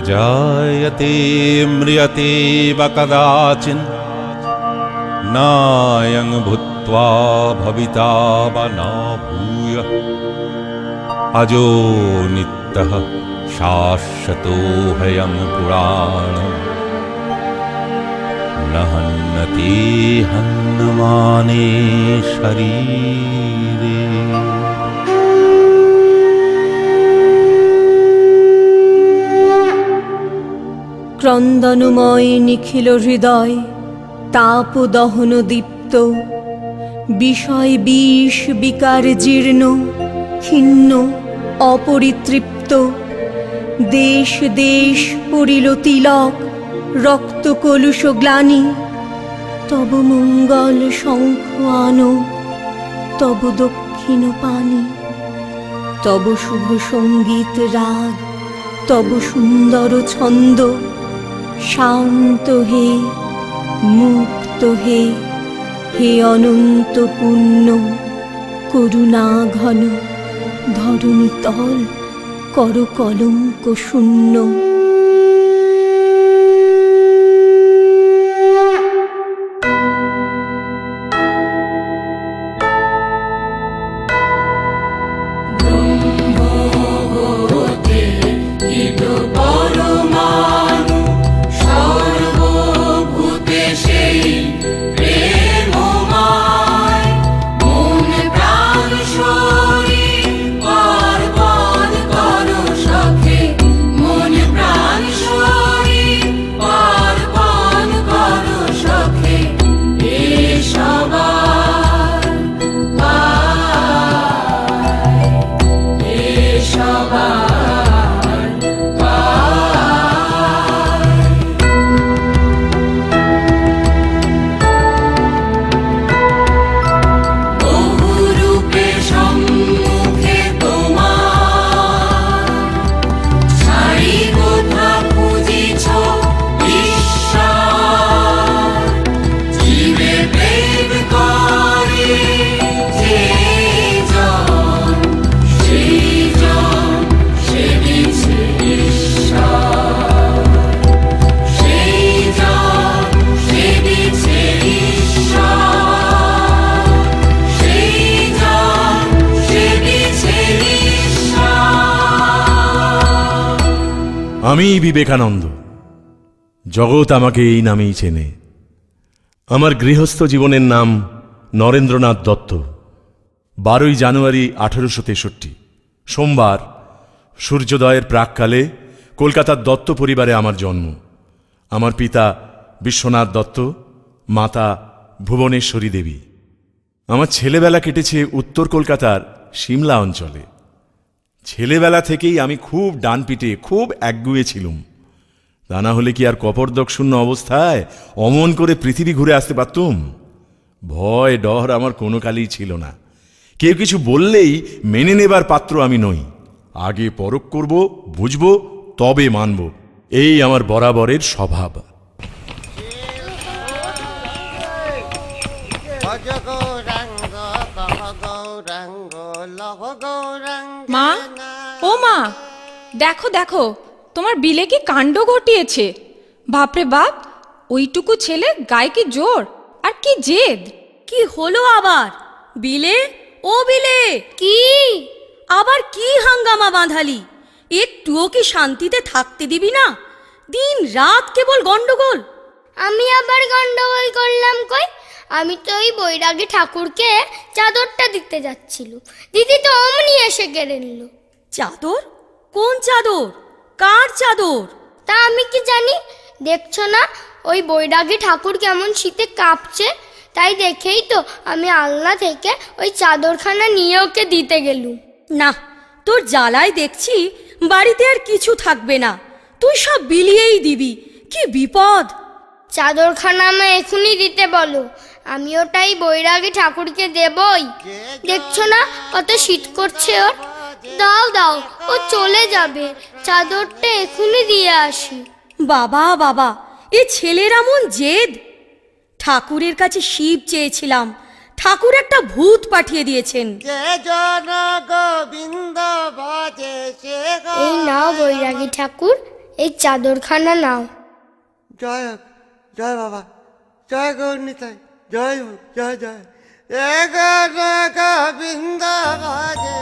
जायते म्रियते वा कदाचिन् नायं भूत्वा भविता वा न भूयः अजो नित्यः शाश्वतोऽयं पुराणः न हन्यते हन्यमाने शरीरे। ক্রন্দনময় নিখিল হৃদয় তাপ দহন দীপ্ত, বিষয় বিষ বিকার জীর্ণ ক্ষীণ অপরিতৃপ্ত। দেশ দেশ পড়িল তিলক রক্ত কলুষ গ্লানি, তব মঙ্গল শঙ্খ আনো তব দক্ষিণ পানি। তব শুভ সঙ্গীত রাগ তব সুন্দর ছন্দ, শান্ত হে মুক্ত হে, হে অনন্ত পুণ্য করুণা ঘন ধরণী তল কর কলঙ্ক শূন্য। আমি বিবেকানন্দ, জগৎ আমাকে এই নামেই চেনে। আমার গৃহস্থ জীবনের নাম নরেন্দ্রনাথ দত্ত। 12ই জানুয়ারি 1863 সোমবার সূর্যোদয়ের প্রাককালে কলকাতার দত্ত পরিবারে আমার জন্ম। আমার পিতা বিশ্বনাথ দত্ত, মাতা ভুবনেশ্বরী দেবী। আমার ছেলেবেলা কেটেছে উত্তর কলকাতার সিমলা অঞ্চলে। ছেলেবেলা থেকেই আমি খুব ডানপিটে, খুব একগুঁয়ে ছিলুম। তা না হলে কি আর কপর্দক শূন্য অবস্থায় অমন করে পৃথিবী ঘুরে আসতে পারতুম? ভয় ডর আমার কোনো কালেই ছিল না। কেউ কিছু বললেই মেনে নেবার পাত্র আমি নই। আগে পরখ করব, বুঝব, তবে মানব। এই আমার বরাবরের স্বভাব। মা, ও মা, দেখো দেখো তোমার বিলে কি কাণ্ড ঘটিয়েছে। বাপরে বাপ, ওইটুকু ছেলে গায়ে কি জোর আর কি জেদ। কি হলো আবার বিলে? ও বিলে, কি আবার কি হাঙ্গামা বাঁধালি? একটুও কি শান্তিতে থাকতে দিবি না? দিন রাত কেবল গন্ডগোল। আমি আবার গন্ডগোল করলাম কই? আমি তো ওই বৈরাগী ঠাকুরকে চাদরটা দিতে যাচ্ছিল, দিদি তো অমনি এসে কেড়ে নিল। চাদর? কোন চাদর? কার চাদর? তা আমি কি জানি? দেখছো না ওই বৈরাগী ঠাকুর কেমন শীতে কাঁপছে? তাই দেখেই তো আমি আলনা থেকে ওই চাদরখানা নিয়ে ওকে দিতে গেলুম। না, তোর জ্বালায় দেখছি বাড়িতে আর কিছু থাকবে না। তুই সব বিলিয়েই দিবি। কি বিপদ! চাদরখানা আমায় এখনই দিতে বলো, আমি ওটাই বৈরাগী ঠাকুরকে দেবই। দেখছো না কত শীত করছে ওর? দাও দাও, ও চলে যাবে। চাদরটা এখনই দিয়ে আসি। বাবা বাবা, এ ছেলের এমন জেদ! ঠাকুরের কাছে শিব চেয়েছিলাম, ঠাকুর একটা ভূত পাঠিয়ে দিয়েছেন। এই নাও বৈরাগী ঠাকুর, এই চাদরখানা নাও। জয় হোক, জয় বাবা, জয় গৌরনীতাই, জয় হোক, জয় জয়। এক বৃন্দা বাজে।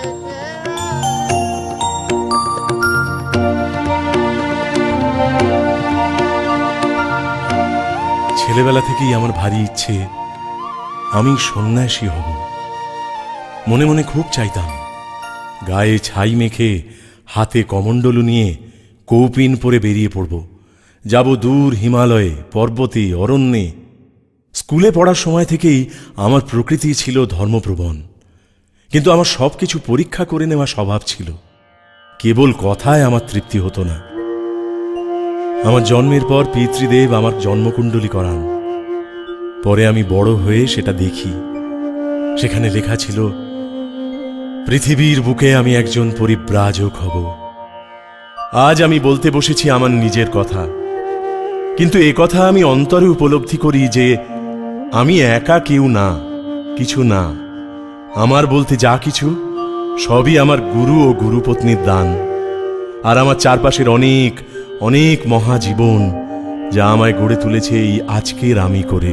ছেলেবেলা থেকেই আমার ভারী ইচ্ছে আমি সন্ন্যাসী হব। মনে মনে খুব চাইতাম গায়ে ছাই মেখে হাতে কমণ্ডলু নিয়ে কৌপিন পরে বেরিয়ে পড়ব, যাব দূর হিমালয়ে, পর্বতে, অরণ্যে। স্কুলে পড়ার সময় থেকেই আমার প্রকৃতি ছিল ধর্মপ্রবণ, কিন্তু আমার সবকিছু পরীক্ষা করে নেওয়া স্বভাব ছিল। কেবল কথায় আমার তৃপ্তি হতো না। আমার জন্মের পর পিতৃদেব আমার জন্মকুণ্ডলী করান। পরে আমি বড় হয়ে সেটা দেখি, সেখানে লেখা ছিল পৃথিবীর বুকে আমি একজন পরিব্রাজক হব। আজ আমি বলতে বসেছি আমার নিজের কথা, কিন্তু এ কথা আমি অন্তরে উপলব্ধি করি যে আমি একা কেউ না, কিছু না। আমার বলতে যা কিছু সবই আমার গুরু ও গুরুপত্নীর দান, আর আমার চারপাশের অনেক অনেক মহাজীবন যা আমায় গড়ে তুলেছে এই আজকের আমি করে।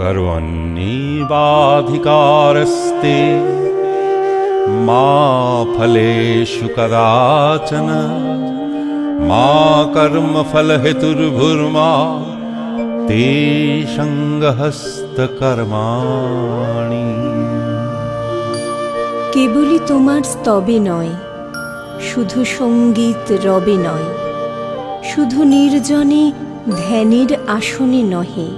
कर्वन्नीवाधिकारस्ते मा फलेषु कदाचन मा कर्मफलहेतुर्भुर्मा ते सङ्गहस्तकर्माणि। কেবলই তোমার স্তবে নয়, শুধু সঙ্গীত রবে নয়, শুধু নির্জনে ধ্যানের আসনে নহে,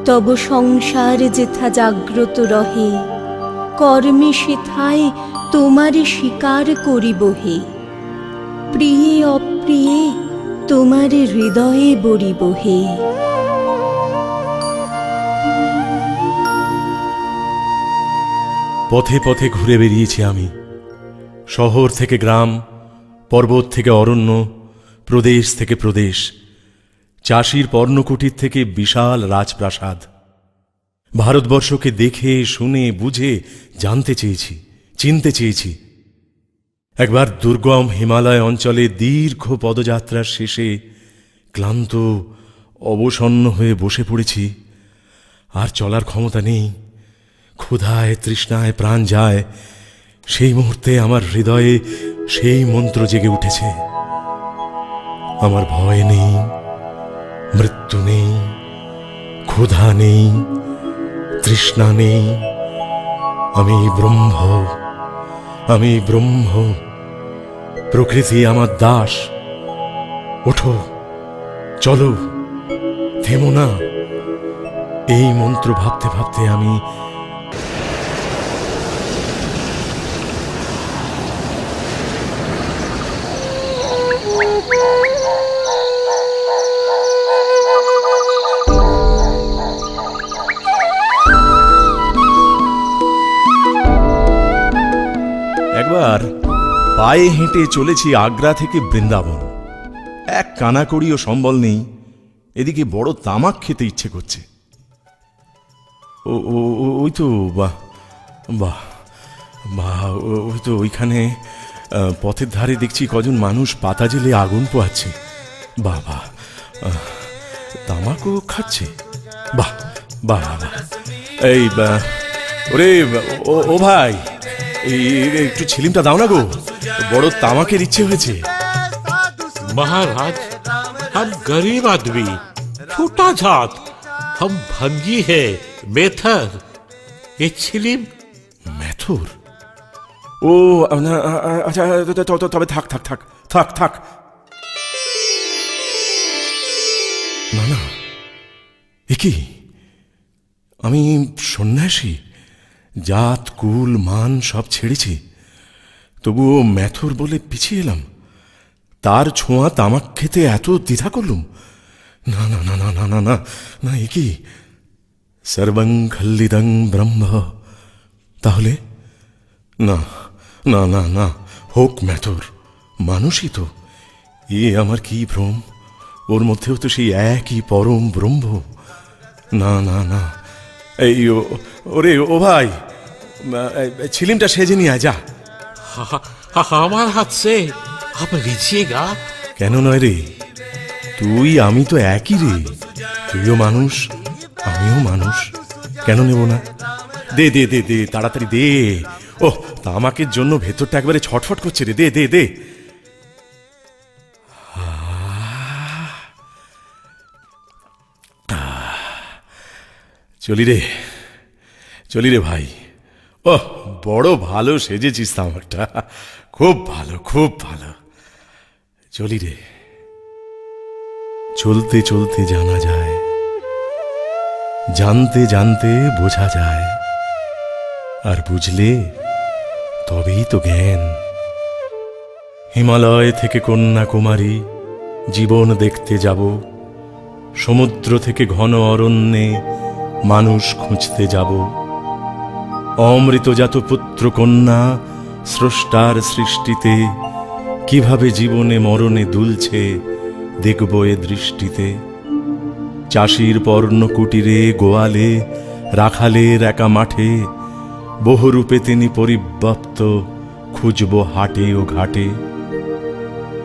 তব সংসার যেথা জাগ্রত রহে, কর্মে সেথায় তোমারে স্বীকার করিব হে, প্রিয়ে অপ্রিয়ে তোমারে হৃদয়ে বরিব হে। পথে পথে ঘুরে বেরিয়েছি আমি, শহর থেকে গ্রাম, পর্বত থেকে অরণ্য, প্রদেশ থেকে প্রদেশ, চাষির পর্ণকুটির থেকে বিশাল রাজপ্রাসাদ। ভারতবর্ষকে দেখে শুনে বুঝে জানতে চেয়েছি, চিনতে চেয়েছি। একবার দুর্গম হিমালয় অঞ্চলে দীর্ঘ পদযাত্রার শেষে ক্লান্ত অবসন্ন হয়ে বসে পড়েছি। আর চলার ক্ষমতা নেই, ক্ষুধায় তৃষ্ণায় প্রাণ যায়। সেই মুহূর্তে আমার হৃদয়ে সেই মন্ত্র জেগে উঠেছে, আমার ভয় নেই, মৃত্যু নেই, ক্ষুধা নেই, তৃষ্ণা নেই, আমি ব্রহ্ম, আমি ব্রহ্ম, প্রকৃতি আমার দাস। ওঠো, চলো, থেমো না। এই মন্ত্র ভাবতে ভাবতে আমি একবার পায়ে হেঁটে চলেছি আগ্রা থেকে বৃন্দাবন। এক কানাকড়িও সম্বল নেই, এদিকে বড় তামাক খেতে ইচ্ছে করছে। ওই তো বাহ বাহ বাহ, ওই তো ওইখানে পথের ধারে দেখছি কজন মানুষ পাতা জেলে আগুন পোহাচ্ছে। বাহ বাহ, তামাকও খাচ্ছে। বাহ বাহ বাহ। এই ওরে ও ভাই, একটু ছিলিমটা দাও না গো, বড় তামাকের ইচ্ছে হয়েছে। महाराज, हम गरीब आदमी, छोटा जात, हम भंगी है, मेथर। ये छिलिम মেথর? ও আচ্ছা, তবে থাক থাক থাক থাক থাক। না না, এ কি? আমি সন্ন্যাসী, জাত কুল মান সব ছেড়েছি, তবুও মেথর বলে পিছিয়ে এলাম। তার ছোঁয়া তামাক খেতে এত দ্বিধা করলুম? না না না না না না না না, এ কি? সর্বং খল্লিদং ব্রহ্ম। তাহলে না না না না, হোক মেথর, মানুষই তো। এ আমার কি ভ্রম, ওর মধ্যেও তো সেই একই পরম ব্রহ্ম। না না না, এই ওরে ও ভাই, ছিলিমটা সেজে নিয়ে আয় যা। हमारे हाथ से आप लीजिएगा। কেন নয় রে, তুই আমি তো একই রে, তুইও মানুষ আমিও মানুষ, কেন নেব না? দে দে দে দে তাড়াতাড়ি দে। ও তামাকের জন্য ভেতরটা একবারে ছটফট করছে রে, দে দে দে। চলি রে, চলি রে ভাই। ও বড় ভালো সেজেছিস তামাকটা, খুব ভালো খুব ভালো। চলি রে। চলতে চলতে জানা যায়, জানতে জানতে বোঝা যায়, আর বুঝলে তবেই তো জ্ঞান। হিমালয় থেকে কন্যাকুমারী জীবন দেখতে যাব, সমুদ্র থেকে ঘন অরণ্যে মানুষ খুঁজতে যাব। অমৃতজাত পুত্র কন্যা স্রষ্টার সৃষ্টিতে কিভাবে জীবনে মরণে দুলছে দেখব এ দৃষ্টিতে। চাষির পর্ণ কুটিরে গোয়ালে রাখালের একা মাঠে, বহুরূপে তিনি পরিব্যাপ্ত খুঁজব হাটে ও ঘাটে।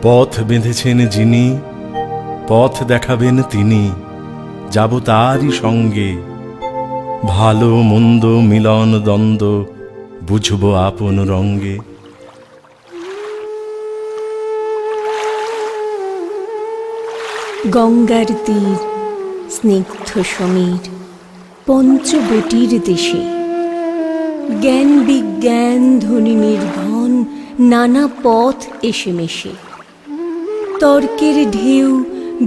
পথ বেঁধেছেন যিনি, পথ দেখাবেন তিনি, যাব তারই সঙ্গে। ভালো মন্দ মিলন দ্বন্দ্ব বুঝব আপন রঙ্গে। গঙ্গার তীর স্নিগ্ধ সমীর পঞ্চবটির দেশে, জ্ঞান বিজ্ঞান ধ্বনি নির্ধন নানা পথ এসে মেশে। তর্কের ঢেউ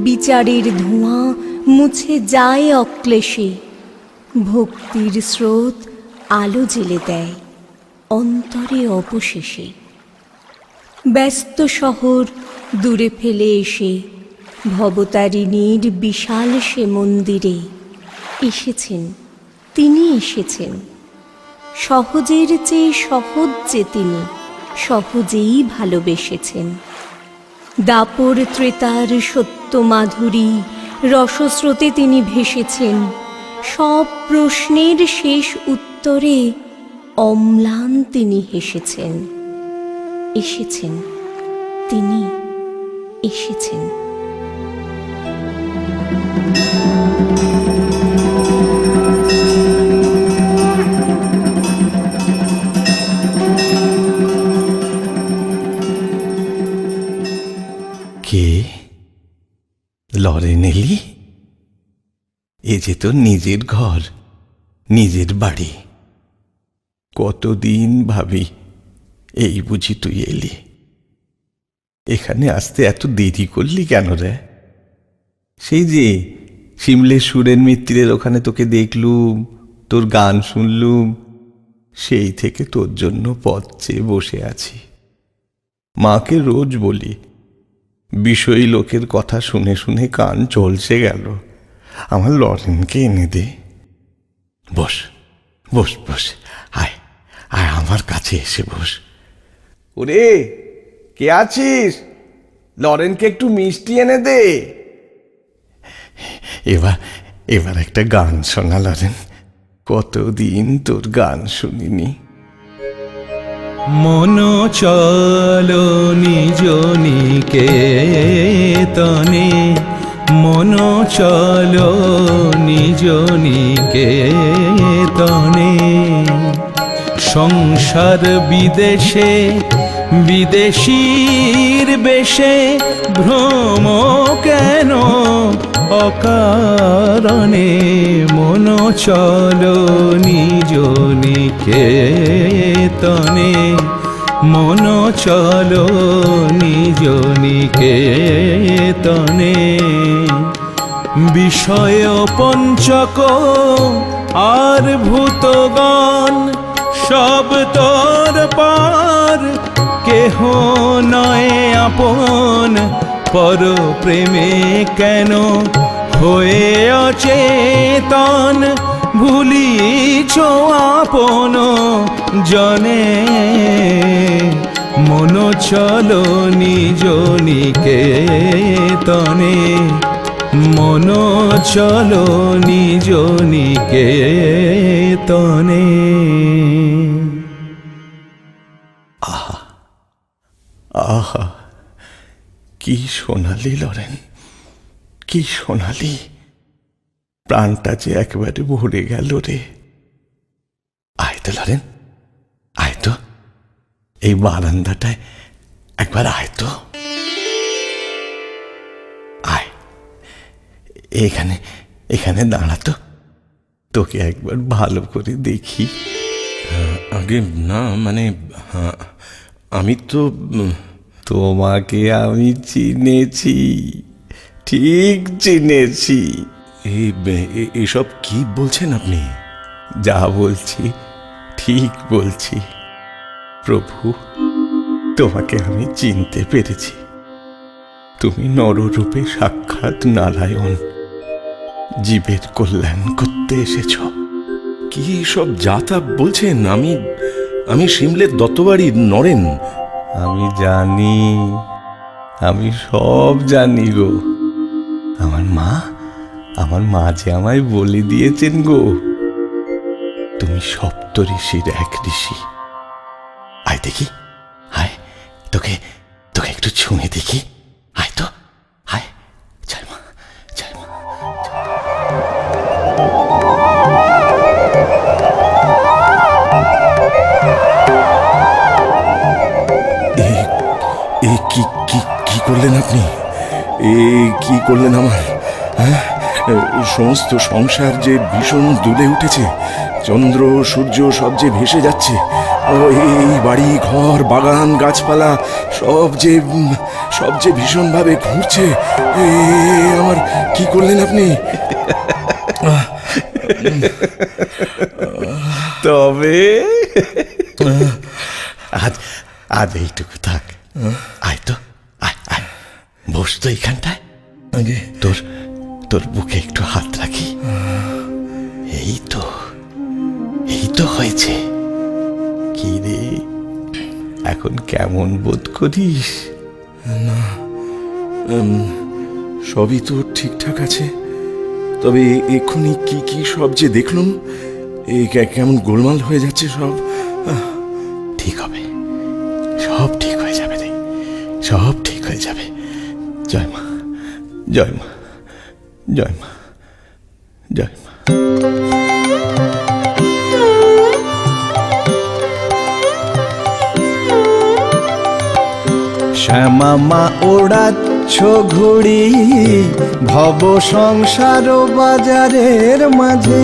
বিচারের ধোঁয়া মুছে যায় অক্লেশে। ভক্তির স্রোত আলো জেলে দেয় অন্তরে অবশেষে। ব্যস্ত শহর দূরে ফেলে এসে ভবতারিণীর বিশাল সে মন্দিরে এসেছেন, তিনি এসেছেন। সহজের চেয়ে সহজ যে তিনি সহজেই ভালোবেসেছেন। দাপর ত্রেতার সত্য মাধুরী রসস্রোতে তিনি ভেসেছেন। সব প্রশ্নের শেষ উত্তরে অম্লান তিনি হেসেছেন। এসেছেন, তিনি এসেছেন। কে? লরেন এলি? এ যে তোর নিজের ঘর, নিজের বাড়ি। কতদিন ভাবি এই বুঝি তুই এলি। এখানে আসতে এত দেরি করলি কেন রে? সেই যে সিমলে সুরেন মিত্রের ওখানে তোকে দেখলুম, তোর গান শুনলুম, সেই থেকে তোর জন্য পথ চেয়ে বসে আছি। মাকে রোজ বলি, বিষয়ী লোকের কথা শুনে শুনে কান চলছে গেল, আমার লরেনকে এনে দে। বস বস বস, আয় আয় আমার কাছে এসে বস। ওরে কে আছিস? লরেনকে একটু মিষ্টি এনে দে। এবার এবার একটা গান শোনা লরেন, কতদিন তোর গান শুনিনি। মন চলো নিজ নিকেতনে, মন চলো নিজ নিকেতনে। সংসার বিদেশে বিদেশীর বেশে ভ্রম কেন অকারণে। মন চলো নিজ নিকেতনে, মন চলো নিজ নিকেতনে। বিষয় পঞ্চক আর ভূতগণ সব তোর পার, কেহ নয় আপন পর প্রেমে কেন হয়ে অচেতন। ভুলিছ আপন জনে, মন চলো নিজ নিকেতনে, মন চলো নিজ নিকেতনে। আহা কি শোনালি লরেন, কি সোনালি, প্রাণটা যে একেবারে ভরে গেল রে। আয় তো লরেন, আয় তো, এই বারান্দাটায় একবার আয় তো, আয় এখানে, এখানে দাঁড়াতো, তোকে একবার ভালো করে দেখি। আগে না, মানে আমি তো তোমাকে আমি চিনেছি, ঠিক চিনেছি। এসব কি বলছেন আপনি? যা বলছি ঠিক বলছি। প্রভু, তোমাকে আমি চিনতে পেরেছি। তুমি নররূপে সাক্ষাৎ নারায়ণ, জীবের কল্যাণ করতে এসেছ। কি সব যাতা বলছেন? আমি সিমলের দত্তবাড়ির নরেন। আমি জানি, আমি সব জানি গো। আমার মা যে আমায় বলে দিয়েছেন গো, তুমি সপ্ত ঋষির এক ঋষি। আয় দেখি, আয়, তোকে তোকে একটু ছুঁয়ে দেখি। আয় তো, আয়, জয় মা, জয় মা। কি করলেন আপনি? কি করলেন আমার? হ্যাঁ, সমস্ত সংসার যে ভীষণ দুলে উঠেছে, চন্দ্র সূর্য সব যে ভেসে যাচ্ছে, এই বাড়ি ঘর বাগান গাছপালা সব যে ভীষণভাবে ঘুরছে। আমার কি করলেন আপনি? তবে আজ এইটুকু থাক। আয় তো, আয় আয়, বস তো এইখানটায়। তোর বুকে একটু হাত রাখি। এই তো হয়েছে। কি রে, এখন কেমন বোধ করিস? না, সবই তো ঠিকঠাক আছে, তবে এক্ষুনি কি সব যে দেখলুম, কেমন গোলমাল হয়ে যাচ্ছে সব। ঠিক হবে, সব ঠিক হয়ে যাবে রে, সব ঠিক হয়ে যাবে। জয় মা, জয় মা, জয় মা, জয় মা। শ্যামা মা ওড়াচ্ছ ঘুড়ি ভব সংসার বাজারের মাঝে।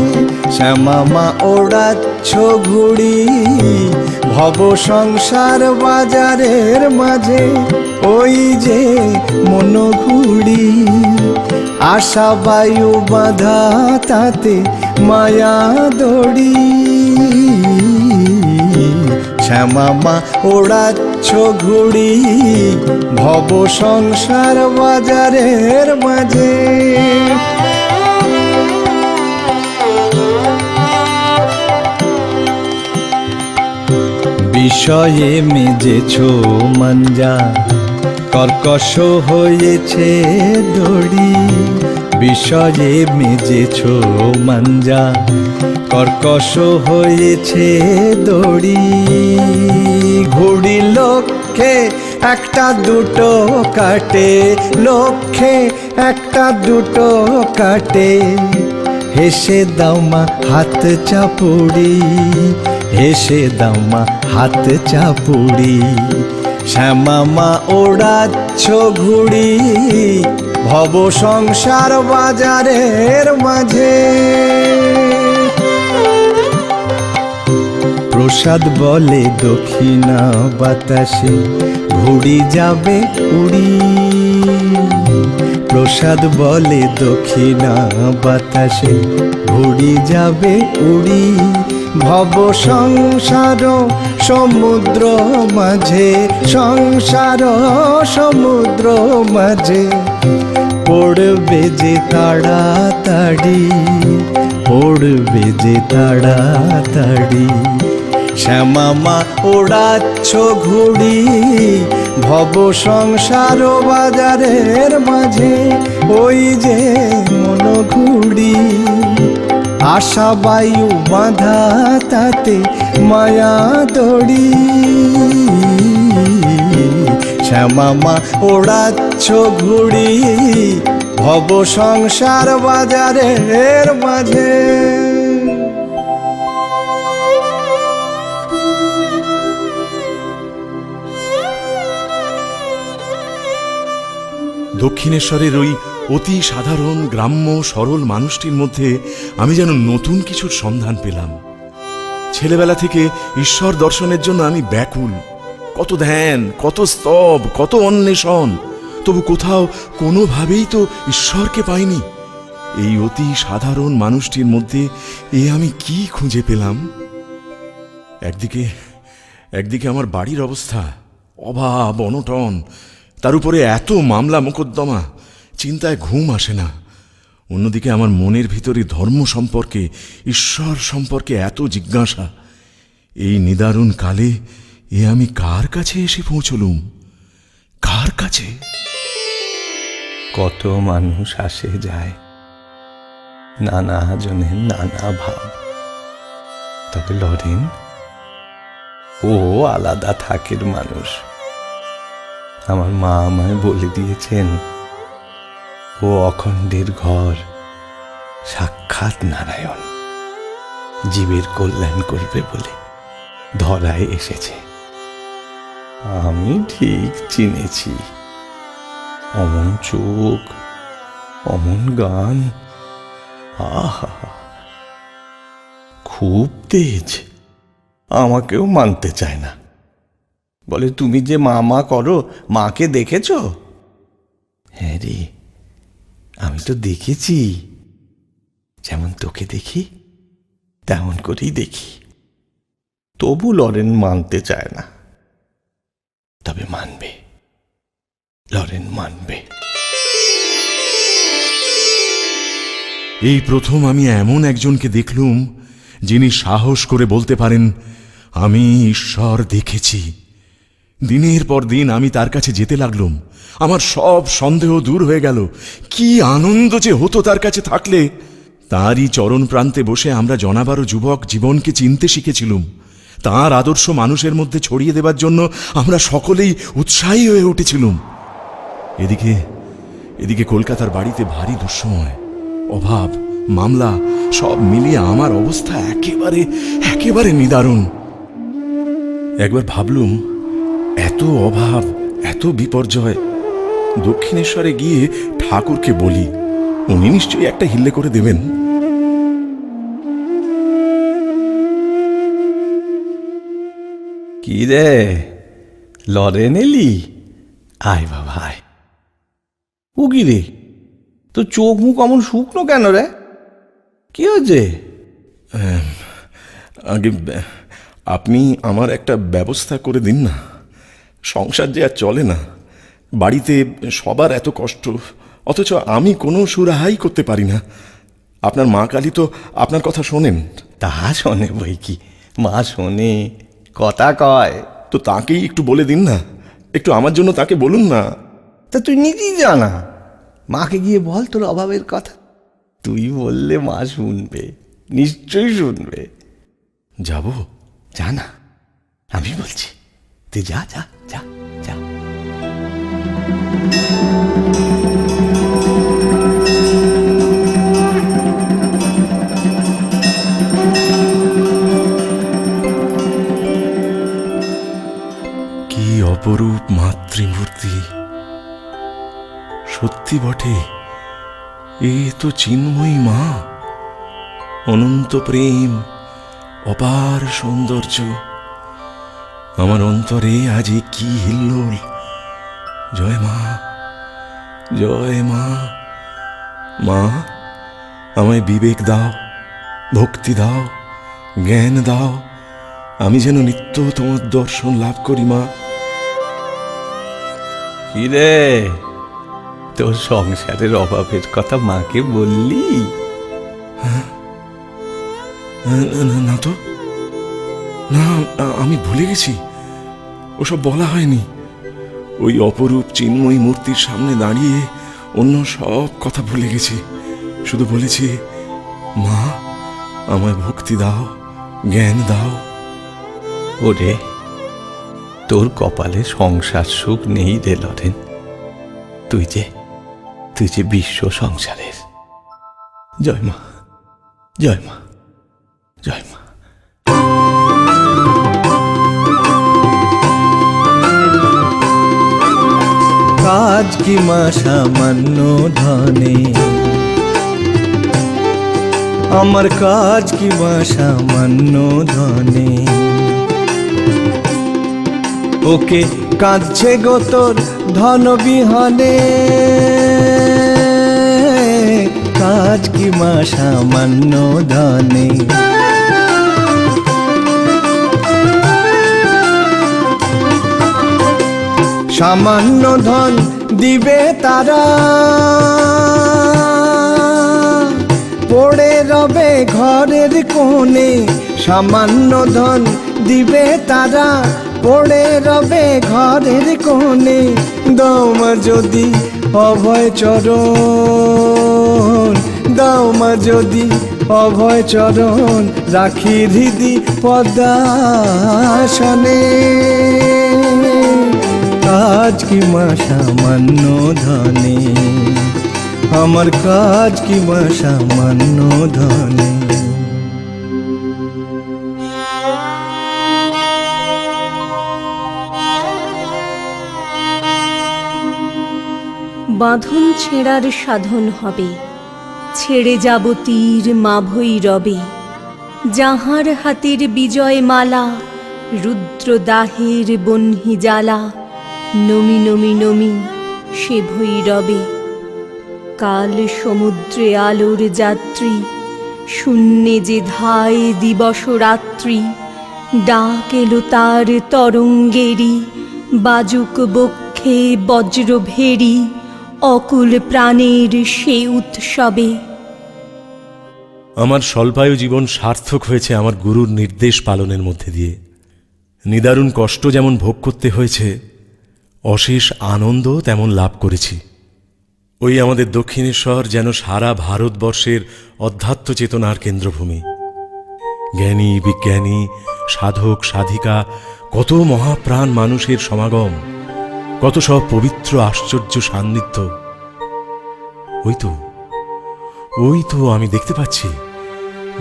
শ্যামা মা ওড়াচ্ছ ঘুড়ি ভব সংসার বাজারের মাঝে। ওই যে মন ঘুড়ি, আশা বায়ু বাঁধা তাতে মায়া দড়ি। শ্যামা মা ওড়াচ্ছ ঘুড়ি ভব সংসার বাজারের মাঝে। বিষয়ে মেজেছ মাঞ্জা, কর্কশ হয়েছে দড়ি। বিষয়ে মেজেছ মাঞ্জা, কর্কশ হয়েছে দড়ি। ঘুড়ি লক্ষ্যে একটা দুটো কাটে, লক্ষ্যে একটা দুটো কাটে। হেসে দাও মা হাত চাপুড়ি, হেসে দাও মা হাত চাপুড়ি। শ্যামা মা ওড়াচ্ছ ঘুড়ি ভব সংসার বাজারের মাঝে। প্রসাদ বলে দক্ষিণা বাতাসে ঘুড়ি যাবে উড়ি। প্রসাদ বলে দক্ষিণা বাতাসে ঘুড়ি যাবে উড়ি। ভব সংসার সমুদ্র মাঝে, সংসার সমুদ্র মাঝে। পড়বে যে তাড়াতাড়ি, পড়বে যে তাড়াতাড়ি। শ্যামা মা ওড়াচ্ছ ঘুড়ি ভব সংসার বাজারের মাঝে। ওই যে মন ঘুড়ি, আশা বায়ু বাঁধা তাতে মায়া দড়ি। শ্যামা মা ওড়াচ্ছ ঘুড়ি ভব সংসার বাজারের মাঝে। দক্ষিণেশ্বরের ওই অতি সাধারণ গ্রাম্য সরল মানুষটির মধ্যে আমি যেন নতুন কিছুর সন্ধান পেলাম। ছেলেবেলা থেকে ঈশ্বর দর্শনের জন্য আমি ব্যাকুল। কত ধ্যান, কত স্তব, কত অন্বেষণ, তবু কোথাও কোনোভাবেই তো ঈশ্বরকে পাইনি। এই অতি সাধারণ মানুষটির মধ্যে আমি কি খুঁজে পেলাম? একদিকে আমার বাড়ির অবস্থা, অভাব অনটন, তার উপরে এত মামলা মোকদ্দমা, চিন্তায় ঘুম আসে না। অন্যদিকে আমার মনের ভিতরে ধর্ম সম্পর্কে, ঈশ্বর সম্পর্কে এত জিজ্ঞাসা। এই নিদারুণ কালে আমি কার কাছে এসে পৌঁছলুম? কার কাছে? কত মানুষ আসে যায়, নানা জনের নানা ভাব। তবে লরেন ও আলাদা থাকের মানুষ। আমার মা আমায় বলে দিয়েছেন, ও অখণ্ডের ঘর, সাক্ষাৎ নারায়ণ, জীবের কল্যাণ করবে বলে ধরায় এসেছে। আমি ঠিক চিনেছি। অমন চোখ, অমন গান, আহা, খুব তেজ। আমাকেও মানতে চায় না, বলে তুমি যে মা করো, মাকে দেখেছ? হ্যাঁ রে, আমি তো দেখেছি। যেমন তোকে দেখি তেমন করেই দেখি। তবু লরেন মানতে চায় না। তবে মানবে, লরেন মানবে। এই প্রথম আমি এমন একজনকে দেখলুম যিনি সাহস করে বলতে পারেন, আমি ঈশ্বর দেখেছি। দিনের পর দিন আমি তার কাছে যেতে লাগলুম। আমার সব সন্দেহ দূর হয়ে গেল। কি আনন্দ যে হতো তার কাছে থাকলে। তাঁরই চরণ প্রান্তে বসে আমরা জনাবারো যুবক জীবনকে চিনতে শিখেছিলুম। তাঁর আদর্শ মানুষের মধ্যে ছড়িয়ে দেবার জন্য আমরা সকলেই উৎসাহী হয়ে উঠেছিলুম। এদিকে কলকাতার বাড়িতে ভারী দুঃসময়, অভাব, মামলা, সব মিলিয়ে আমার অবস্থা একেবারে নিদারুণ। একবার ভাবলুম, এত অভাব, এত বিপর্যয়, দক্ষিণেশ্বরে গিয়ে ঠাকুরকে বলি, উনি নিশ্চয়ই একটা হিল্লে করে দেবেন। কি রে লরেন এলি? আয় বাবা আয়। ও কি রে, তো চোখ মুখ অমন শুকনো কেন রে? কি হয়েছে? আগে আপনি আমার একটা ব্যবস্থা করে দিন না। সংসার যে আর চলে না। বাড়িতে সবার এত কষ্ট, অথচ আমি কোনো সুরাহাই করতে পারি না। আপনার মা কালী তো আপনার কথা শোনেন। তা শোনে বই কি, মা শোনে, কথা কয়। তো তাকেই একটু বলে দিন না, একটু আমার জন্য তাকে বলুন না। তা তুই নিজেই জানা, মাকে গিয়ে বল তোর অভাবের কথা। তুই বললে মা শুনবে, নিশ্চয়ই শুনবে। যাব? জানা, আমি বলছি, তুই যা যা যা যা। কি অপরূপ মাতৃমূর্তি! সত্যি বটে, এ তো চিন্ময়ী মা। অনন্ত প্রেম, অপার সৌন্দর্য। আমার অন্তরে আজ কি হিল্লোল! জয় মা, জয় মা। মা, আমায় বিবেক দাও, ভক্তি দাও, জ্ঞান দাও। আমি যেন নিত্য তোমার দর্শন লাভ করি মা। কি রে, তোর সংসারের অভাবের কথা মাকে বললি? না তো, না, আমি ভুলে গেছি। ওসব বলা হয়নি। ওই অপরূপ চিন্ময়ী মূর্তির সামনে দাঁড়িয়ে অন্য সব কথা ভুলে গেছি। শুধু বলেছি, মা, আমায় ভক্তি দাও, জ্ঞান দাও। ওরে, তোর কপালে সংসার সুখ নেই রে লরেন। তুই যে বিশ্ব সংসারের। জয় মা, জয় মা, জয় মা। কাজ কি মা সামান্য ধনে, আমার কাজ কি মা সামান্য ধনে। ওকে কাঁদছে গো তোর ধন বিহনে, কাজ কি মা সামান্য ধনে। সামান্য ধন দিবে তারা, পড়ে রবে ঘরের কোণে। সামান্য ধন দিবে তারা, পড়ে রবে ঘরের কোণে। দাও মা যদি অভয় চরণ, দাও মা যদি অভয় চরণ, রাখি হৃদি পদ্মাসনে। কাজ কি মা সামান্য ধনে, আমার কাজ কি মা সামান্য ধনে। বাঁধন ছেঁড়ার সাধন হবে, ছেড়ে যাব তীর মা ভৈরবে। যাহার হাতের বিজয় মালা, রুদ্রদাহের বহ্নি জ্বালা। নমি নমি নমি সে ভৈরবে। কাল সমুদ্রে আলোর যাত্রী, শূন্যে যে ধায় দিবস রাত্রি। ডাক এলো তার তরঙ্গেরি, বাজুক বক্ষে বজ্র ভেরি। অকুল প্রাণের সে উৎসবে। আমার স্বল্পায়ু জীবন সার্থক হয়েছে আমার গুরুর নির্দেশ পালনের মধ্যে দিয়ে। নিদারুণ কষ্ট যেমন ভোগ করতে হয়েছে, অশেষ আনন্দ তেমন লাভ করেছি। ওই আমাদের দক্ষিণেশ্বর যেন সারা ভারতবর্ষের অধ্যাত্ম চেতনার কেন্দ্রভূমি। জ্ঞানী বিজ্ঞানী, সাধক সাধিকা, কত মহাপ্রাণ মানুষের সমাগম, কত সব পবিত্র আশ্চর্য সান্নিধ্য। ওই তো আমি দেখতে পাচ্ছি,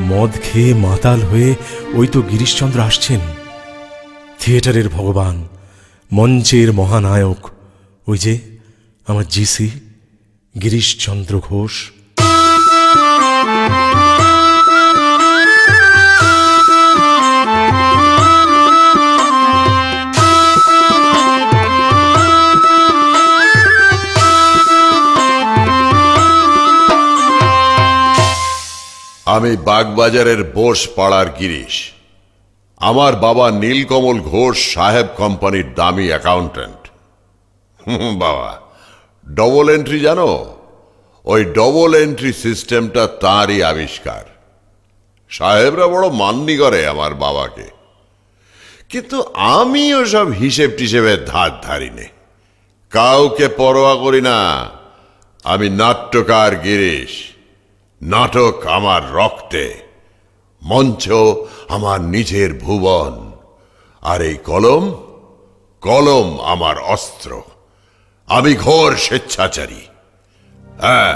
মদ খেয়ে মাতাল হয়ে ওই তো গিরিশচন্দ্র আসছেন। থিয়েটারের ভগবান, মঞ্চের মহানায়ক, ওই যে আমার জিসি গিরিশচন্দ্র ঘোষ। আমি বাগবাজারের বোস পাড়ার গিরিশ। আমার বাবা নীলকমল ঘোষ সাহেব কোম্পানির দামি অ্যাকাউন্ট্যান্ট। বাবা, ডবল এন্ট্রি জানো? ওই ডবল এন্ট্রি সিস্টেমটা তাঁরই আবিষ্কার। সাহেবরা বড় মান্যি করে আমার বাবাকে, কিন্তু আমি ওসব হিসেব টিসেবের ধার ধারি নে, কাউকে পরোয়া করি না। আমি নাট্যকার গিরিশ, নাটক আমার রক্তে, মঞ্চ আমার নিজের ভুবন। আর এই কলম, কলম আমার অস্ত্র। আমি ঘোর স্বেচ্ছাচারী। হ্যাঁ,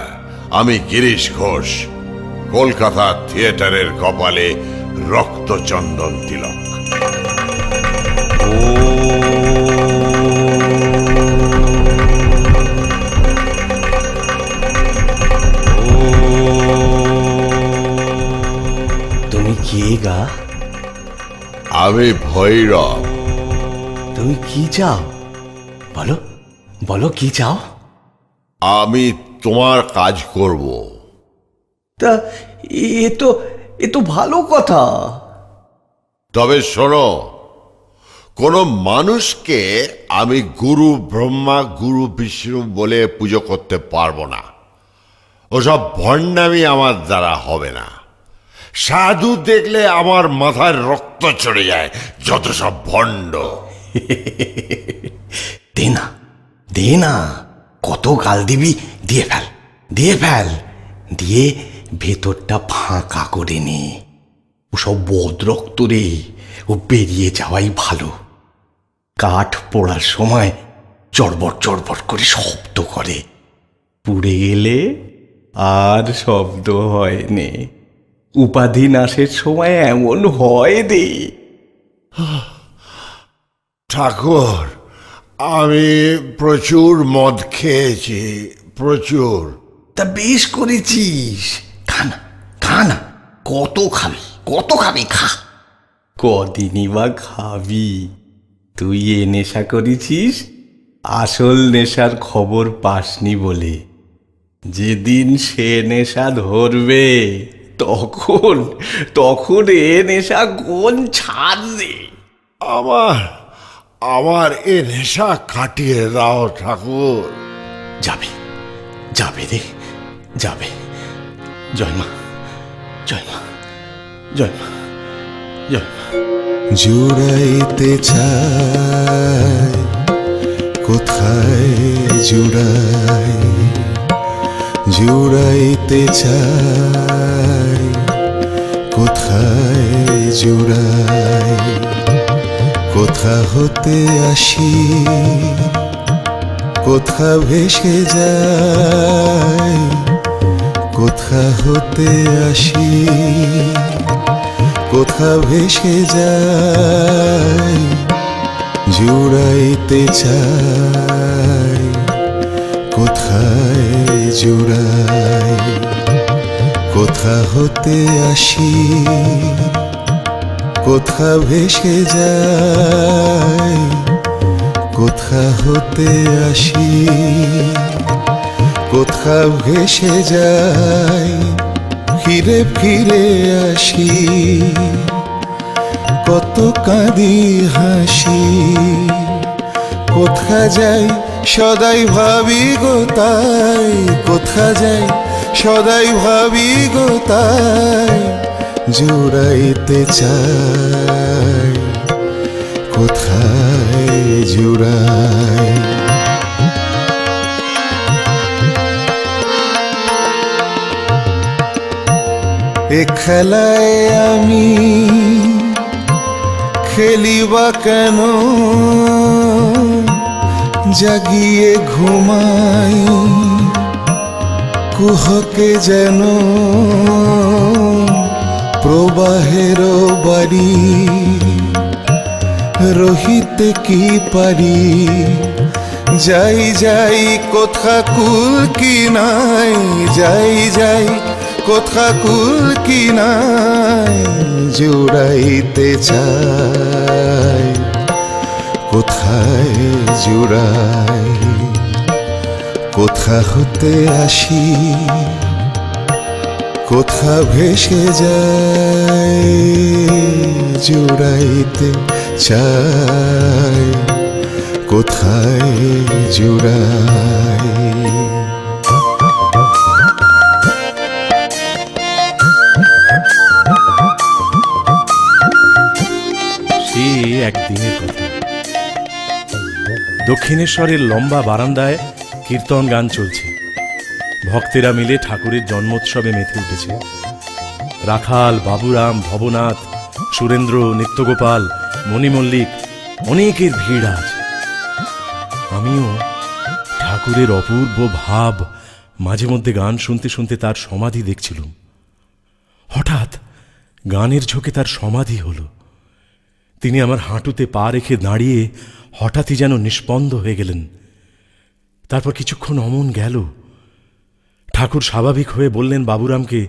আমি গিরিশ ঘোষ, কলকাতা থিয়েটারের কপালে রক্তচন্দন তিলক। তুমি কে গা? আমি ভৈরব। তুমি কি চাও? বলো বলো, কি চাও? আমি তোমার কাজ করব। তা এ তো ভালো কথা। তবে শোনো, কোন মানুষকে আমি গুরু ব্রহ্মা গুরু বিষ্ণু বলে পুজো করতে পারবো না। ওসব ভণ্ডামি আমার দ্বারা হবে না। সাধু দেখলে আমার মাথায় রক্ত চড়ে যায়, যত সব ভণ্ড। দে না, কত গাল দিবি, দিয়ে ফেল, দিয়ে ভেতরটা ফাঁকা করে নে। ওসব বদরক্ত রে, ও বেরিয়ে যাওয়াই ভালো। কাঠ পোড়ার সময় চড়বড় চড়বড় করে শব্দ করে, পুড়ে গেলে আর শব্দ হয় নে। উপাধি নাশের সময় এমন হয় রে। ঠাকুর, আমি প্রচুর মদ খেয়েছি, প্রচুর। তা বেশ করেছিস, খানা খানা, কত খাবি খা। কদিনই বা খাবি? তুই এ নেশা করেছিস, আসল নেশার খবর পাসনি বলে। যেদিন সে নেশা ধরবে তখন এ নেশা কোন ছাড়বে। আমার এ নেশা কাটিয়ে দাও ঠাকুর। যাবে রে, যাবে। জয় মা, জয় মা, জয় মা, জয় মা। জুড়াইতে চাই, কোথায় জুড়াই? জুড়াইতে চাই, কোথায় জুড়াই? কোথা হতে আসি, কোথা ভেসে যাই? কোথা হতে আসি, কোথা ভেসে যাই? জুড়াইতে চাই, কোথায় জুড়াই? কোথা হতে আসি, কোথা ভেসে যাই? কোথা হতে আসি, কোথা ভেসে যাই? ফিরে ফিরে আসি, কত কাঁদি হাসি। কোথা যাই সদাই ভাবি গো তাই, কোথা যাই সদাই ভাবি গো তাই। জুড়াইতে চাই, কোথায় জুড়াই? এ খেলায় আমি খেলিবা কেন? জাগিয়ে ঘুমাই কুহকে যেন। প্রবাহের বাড়ি রহিতে কি পারি? যাই কোথা কুল কি নাই? যাই কোথা কুল কি নাই? জুড়াইতে চাই, কোথায় জুড়াই? কোথা হতে আসি, কোথা ভেসে যাই? জুড়াইতে চাই, কোথায় জুড়াই? সে একদিনের কথা। দক্ষিণেশ্বরের লম্বা বারান্দায় কীর্তন গান চলছে। ভক্তেরা মিলে ঠাকুরের জন্মোৎসবে মেতে উঠেছে। রাখাল, বাবুরাম, ভবনাথ, সুরেন্দ্র, নিত্যগোপাল, মণিমল্লিক, অনেকের ভিড় আজ। আমিও ঠাকুরের অপূর্ব ভাব মাঝে মধ্যে গান শুনতে শুনতে তার সমাধি দেখছিলাম। হঠাৎ গানের ঝোঁকে তার সমাধি হলো। তিনি আমার হাঁটুতে পা রেখে দাঁড়িয়ে হঠাৎই যেন নিষ্পন্দ হয়ে গেলেন। তারপর কিছুক্ষণ অমন গেল। ঠাকুর স্বাভাবিক হয়ে বললেন বাবুরামকে,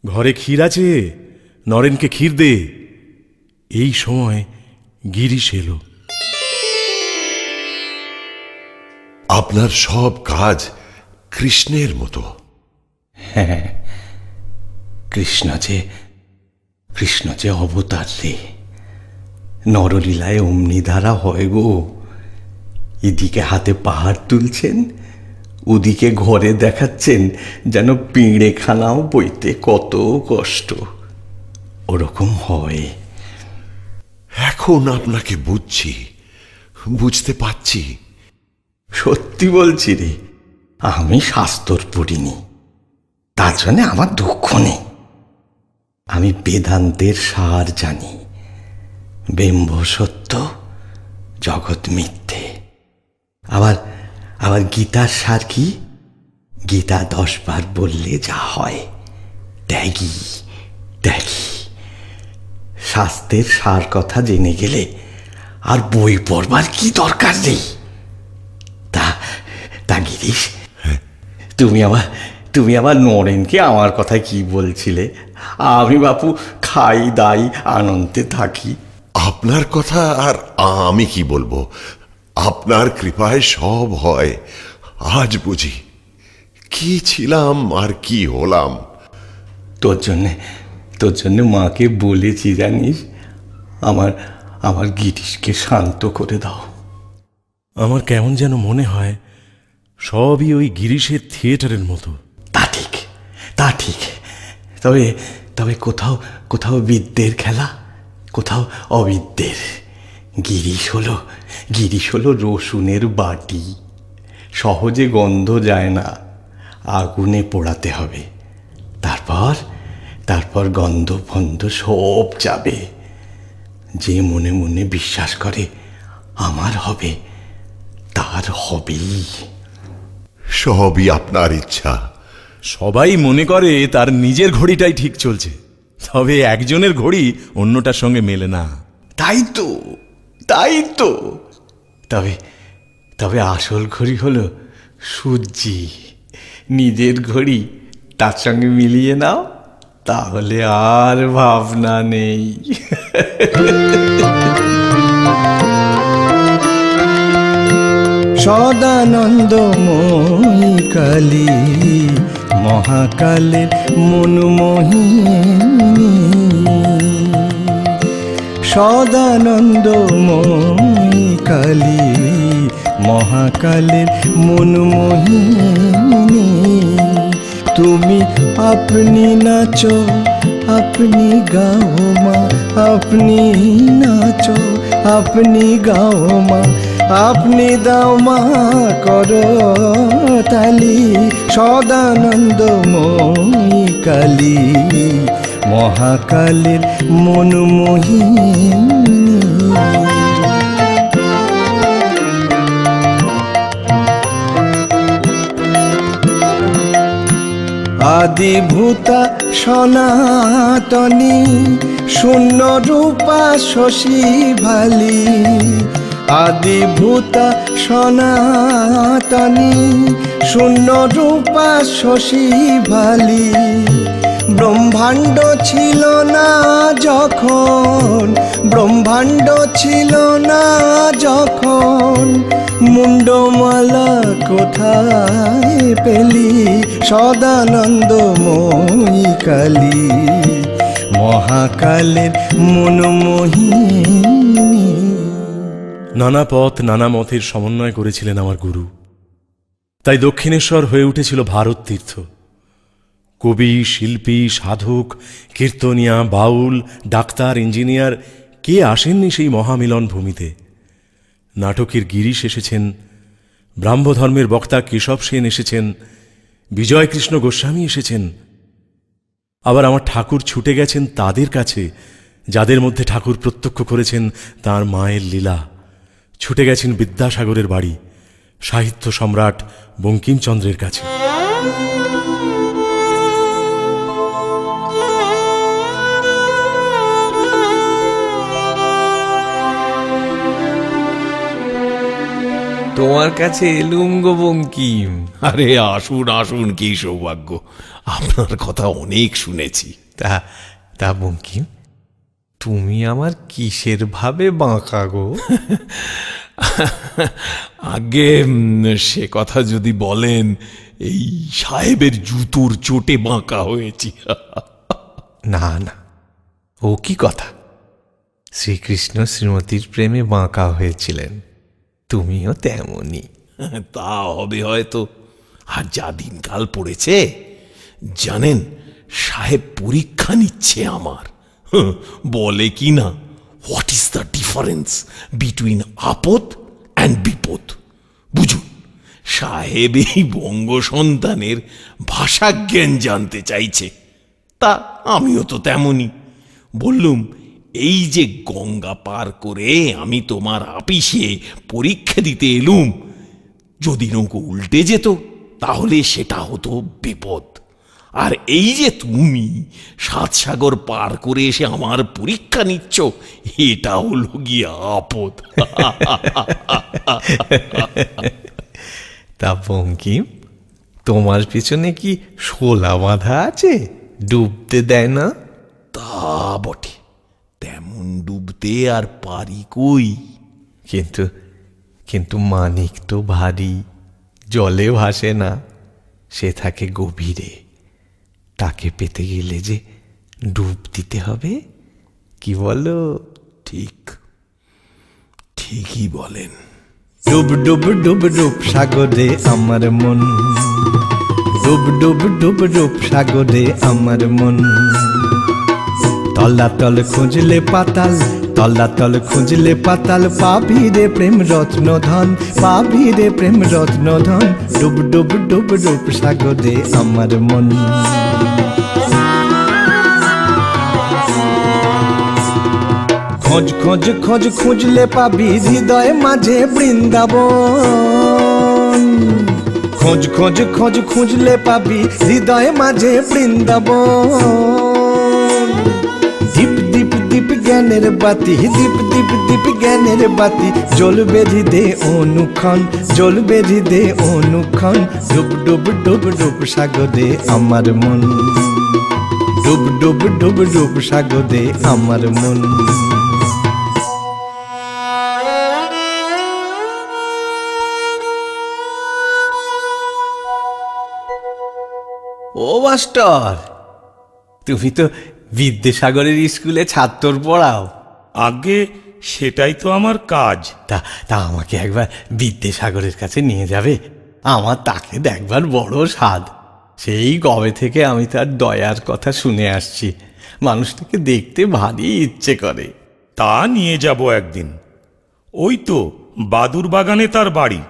ঘরে ক্ষীর আছে, নরেনকে ক্ষীর দে। এই সময় গিরিশ এলো। আপনার সব কাজ কৃষ্ণের মতো। হ্যাঁ, কৃষ্ণ যে অবতার রে। নরলীলায় অমনি ধারা হয় গো। এদিকে হাতে পাহাড় তুলছেন, ওদিকে ঘরে দেখাচ্ছেন যেন পিঁড়েখানাও বইতে কত কষ্ট। ওরকম হয়। এখন আপনাকে বুঝতে পারছি। সত্যি বলছি রে, আমি শাস্ত্র পড়িনি, তার জন্য আমার দুঃখ নেই। আমি বেদান্তের সার জানি। ব্রহ্ম সত্য, জগৎ মিথ্যে। আবার গীতার সার কি? গীতা 10 বার বললে যা হয়, ত্যাগী ত্যাগী। শাস্ত্রের সার কথা জেনে গেলে আর বই পড়বার কি দরকার নেই। তা তা গিরিশ, তুমি আমার নরেনকে আমার কথা কি বলছিলে? আমি বাপু খাই দাই আনন্দে থাকি। আপনার কথা আর আমি কি বলবো, আপনার কৃপায় সব হয়। আজ বুঝি কি ছিলাম আর কি হলাম। তোর জন্যে মাকে বলেছি জানিস, আমার গিরিশকে শান্ত করে দাও। আমার কেমন যেন মনে হয় সবই ওই গিরিশের থিয়েটারের মতো। তা ঠিক। তবে কোথাও বিদ্যের খেলা, কোথাও অবিদ্যের। গিরিশ হলো রসুনের বাটি, সহজে গন্ধ যায় না, আগুনে পোড়াতে হবে। তারপর গন্ধ ফন্ধ সব যাবে। যে মনে মনে বিশ্বাস করে আমার হবে, তার হবেই। সবই আপনার ইচ্ছা। সবাই মনে করে তার নিজের ঘড়িটাই ঠিক চলছে, তবে একজনের ঘড়ি অন্যটার সঙ্গে মেলে না। তাই তো। তবে আসল ঘড়ি হলো সূর্যি। নিজের ঘড়ি তার সঙ্গে মিলিয়ে নাও, তাহলে আর ভাবনা নেই। সদানন্দময়ী কালী মহাকালের মনমোহিনী, সদানন্দময়ী কালী মহাকালের মনমোহিনী। তুমি আপনি নাচো, আপনি গাও মা, আপনি নাচো, আপনি গাও মা, আপনি দাও মা করো তালি। সদানন্দময়ী কালী মহাকালের মনমোহিনী। আদিভূতা সনাতনী শূন্য রূপা শশী ভালি, আদিভূতা সনাতনী শূন্য রূপা শশী ভালি। ব্রহ্মাণ্ড ছিল না যখন, ব্রহ্মাণ্ড ছিল না যখন, মুন্ডমালা কোথায় পেলি? সদানন্দময়ী কালী মহাকালের মনমোহিনী। নানা পথ নানা মতের সমন্বয় করেছিলেন আমার গুরু, তাই দক্ষিণেশ্বর হয়ে উঠেছিল ভারত তীর্থ। কবি, শিল্পী, সাধক, কীর্তনিয়া, বাউল, ডাক্তার, ইঞ্জিনিয়ার কে আসেননি সেই মহামিলন ভূমিতে। নাটকের গিরিশ এসেছেন, ব্রাহ্মধর্মের বক্তা কেশব সেন এসেছেন, বিজয়কৃষ্ণ গোস্বামী এসেছেন। আবার আমার ঠাকুর ছুটে গেছেন তাদের কাছে যাদের মধ্যে ঠাকুর প্রত্যক্ষ করেছেন তাঁর মায়ের লীলা। ছুটে গেছেন বিদ্যাসাগরের বাড়ি, সাহিত্য সম্রাট বঙ্কিমচন্দ্রের কাছে। তোমার কাছে এলুম গো বঙ্কিম। আরে আসুন আসুন, কি সৌভাগ্য! আপনার কথা অনেক শুনেছি। তা বঙ্কিম, তুমি আমার কিসের ভাবে বাঁকা গো? আগে সে কথা যদি বলেন, এই সাহেবের জুতোর চোটে বাঁকা হয়েছি। না, ও কি কথা! শ্রীকৃষ্ণ শ্রীমতীর প্রেমে বাঁকা হয়েছিলেন, তুমিও তেমনি। তা হবে হয়তো। আর যা দিনকাল পড়েছে জানেন, সাহেব পরীক্ষা নিচ্ছে আমার। বলে কি না, what is the difference between আপদ অ্যান্ড বিপদ? বুঝুন, সাহেব এই বঙ্গ সন্তানের ভাষাজ্ঞান জানতে চাইছে। তা আমিও তো তেমনই। বললুম, এই যে গঙ্গা পার করে আমি তোমার আপিসে পরীক্ষা দিতে এলুম, যদি নৌকো উল্টে যেত তাহলে সেটা হতো বিপদ। আর এই যে তুমি 7 সাগর পার করে এসে আমার পরীক্ষা নিচ্ছ, এটা হলো গিয়ে আপদ। তা বঙ্কিম, তোমার পিছনে কি শোলা বাঁধা আছে, ডুবতে দেয় না? তা বটে, তেমন ডুবতে আর পারি কই। কিন্তু কিন্তু মানিক তো ভারী, জলে ভাসে না, সে থাকে গভীরে। তাকে পেতে গেলে যে ডুব দিতে হবে, কি বলো? ঠিক, ঠিকই বলেন। ডুব ডুব ডুব ডুব সাগরে আমার মন, ডুব ডুব ডুব ডুব সাগরে আমার মন। তলাতল খুঁজলে পাতাল, তলাতল খুঁজলে পাতাল, পাবি রে প্রেম রত্ন ধন, পাবি রে প্রেম রত্ন ধন। ডুব ডুব ডুব ডুব সাগরে আমার মন। খোঁজ খোঁজ খোঁজ খুঁজলে পাবি হৃদয় মাঝে বৃন্দাবন। খোঁজ খোঁজ খোঁজ খুঁজলে পাবি হৃদয় মাঝে বৃন্দাবন। দীপ দীপ দীপ জ্ঞানের বাতি, দীপ দীপ দীপ জ্ঞানের বাতি, জ্বলবে হৃদে অনুক্ষণ, জ্বলবে হৃদে অনুক্ষণ। ডুব ডুব ডুব ডুব সাগরে আমার মন, ডুব ডুব ডুব ডুব সাগরে আমার মন। ও মাস্টার, তুমি তো বিদ্যাসাগরের স্কুলে ছাত্র পড়াও। আগে সেটাই তো আমার কাজ। তা তা আমাকে একবার বিদ্যাসাগরের কাছে নিয়ে যাবে? আমার তাকে দেখবার বড় স্বাদ। সেই কবে থেকে আমি তার দয়ার কথা শুনে আসছি, মানুষটাকে দেখতে ভারী ইচ্ছে করে। তা নিয়ে যাব একদিন। ওই তো বাদুর বাগানে তার বাড়ি,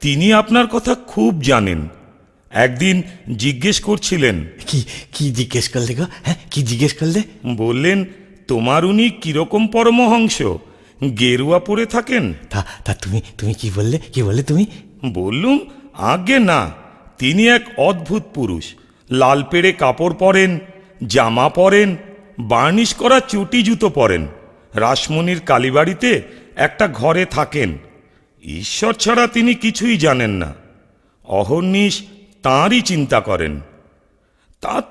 তিনি আপনার কথা খুব জানেন। একদিন জিজ্ঞেস করছিলেন। কি কি জিজ্ঞেস করলে গো? হ্যাঁ, কি জিজ্ঞেস করলে? বললেন, তোমার উনি কিরকম পরমহংস, গেরুয়া পরে থাকেন? তা তা তুমি তুমি কি বললে, কি বললে তুমি? বললুম, আগে না, তিনি এক অদ্ভুত পুরুষ। লাল পেড়ে কাপড় পরেন, জামা পরেন, বার্নিশ করা চটি জুতো পরেন, রাসমণির কালীবাড়িতে একটা ঘরে থাকেন। ঈশ্বর ছাড়া তিনি কিছুই জানেন না, অহর্নিশ তাঁরই চিন্তা করেন।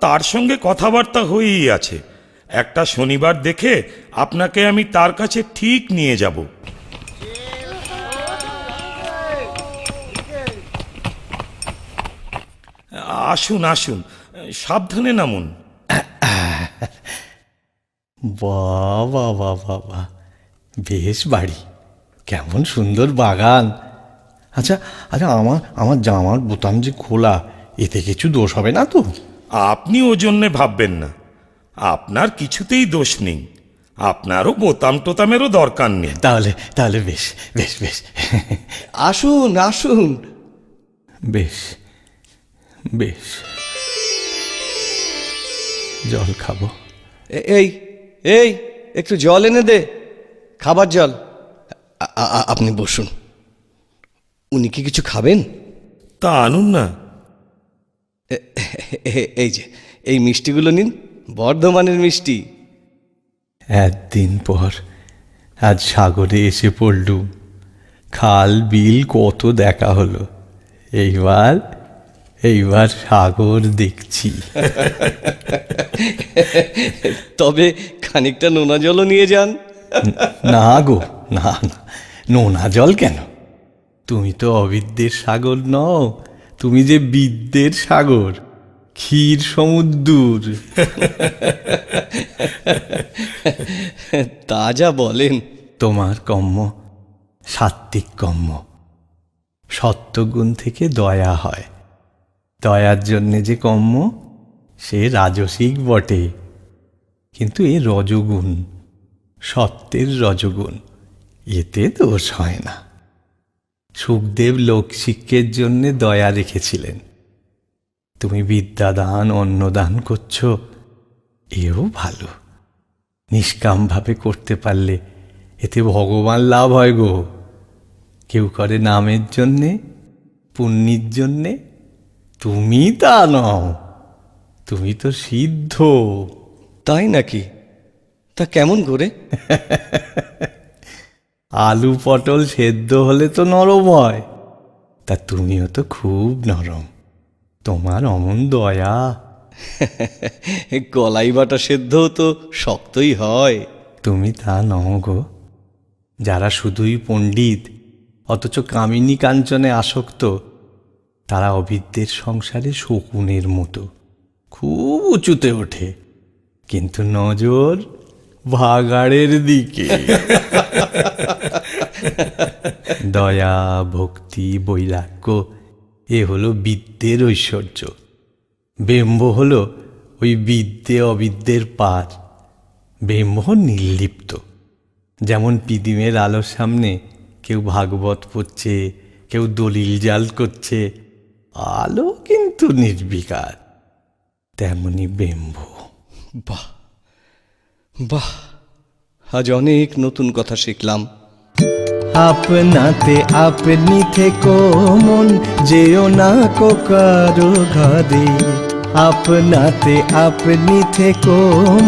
তার সঙ্গে কথাবার্তা হয়েই আছে। একটা শনিবার দেখে আপনাকে আমি তার কাছে ঠিক নিয়ে যাব। আসুন আসুন, সাবধানে নামুন। বাবা বাবা বাবা, বেশ বাড়ি, কেমন সুন্দর বাগান। আচ্ছা আচ্ছা, আমার আমার জামার বোতাম যে খোলা, এতে কিছু দোষ হবে না তো? আপনি ও জন্যে ভাববেন না, আপনার কিছুতেই দোষ নেই। আপনারও বোতাম টোতামেরও দরকার নেই। তাহলে তাহলে বেশ বেশ বেশ। আসুন আসুন। বেশ বেশ, জল খাবো। এই এই একটু জল এনে দে, খাবার জল। আপনি বসুন। উনি কি কিছু খাবেন? তা আনুন না। এই যে এই মিষ্টিগুলো নিন, বর্ধমানের মিষ্টি। একদিন পর আজ সাগরে এসে পড়লুম। খাল বিল কত দেখা হলো, এইবার এইবার সাগর দেখছি। তবে খানিকটা নোনা জলও নিয়ে যান। না গো, না না, নোনা জল কেন? তুমি তো অবিদ্যের সাগর নও, তুমি যে বিদ্যের সাগর, ক্ষীর সমুদ্র। তা যা বলেন। তোমার কম্ম সাত্ত্বিক কম্ম, সত্যগুণ থেকে দয়া হয়। দয়ার জন্যে যে কম্ম, সে রাজসিক বটে, কিন্তু এ রজগুণ, সত্যের রজগুণ, এতে দোষ হয় না। সুখদেব লোকশিক্ষের জন্যে দয়া রেখেছিলেন। তুমি বিদ্যাদান অন্নদান করছ, এও ভালো। নিষ্কামভাবে করতে পারলে এতে ভগবান লাভ হয় গো। কেউ করে নামের জন্যে, পুণ্যির জন্যে, তুমি তা নও, তুমি তো সিদ্ধ। তাই নাকি? তা কেমন করে? আলু পটল সেদ্ধ হলে তো নরম হয়, তা তুমিও তো খুব নরম। তোমার অমন দয়া। কলাই বাটা সেদ্ধও তো শক্তই হয়। তুমি তা নও গো। যারা শুধুই পণ্ডিত অথচ কামিনী কাঞ্চনে আসক্ত, তারা অবিদ্যের সংসারে শকুনের মতো খুব উঁচুতে ওঠে, কিন্তু নজর ভাগাড়ের দিকে। দয়া, ভক্তি, বৈরাগ্য এ হলো বিদ্যের ঐশ্বর্য। ব্রহ্ম হলো ওই বিদ্যে অবিদ্যের পার। ব্রহ্ম নির্লিপ্ত। যেমন পিদিমের আলোর সামনে কেউ ভাগবত পড়ছে, কেউ দলিল জাল করছে, আলো কিন্তু নির্বিকার, তেমনি ব্রহ্ম। বাহ বাহ, আজ অনেক নতুন কথা শিখলাম। আপনাতে আপনি থেকো মন, যেও না কো কারো ঘরে। আপনাতে আপনি থেকো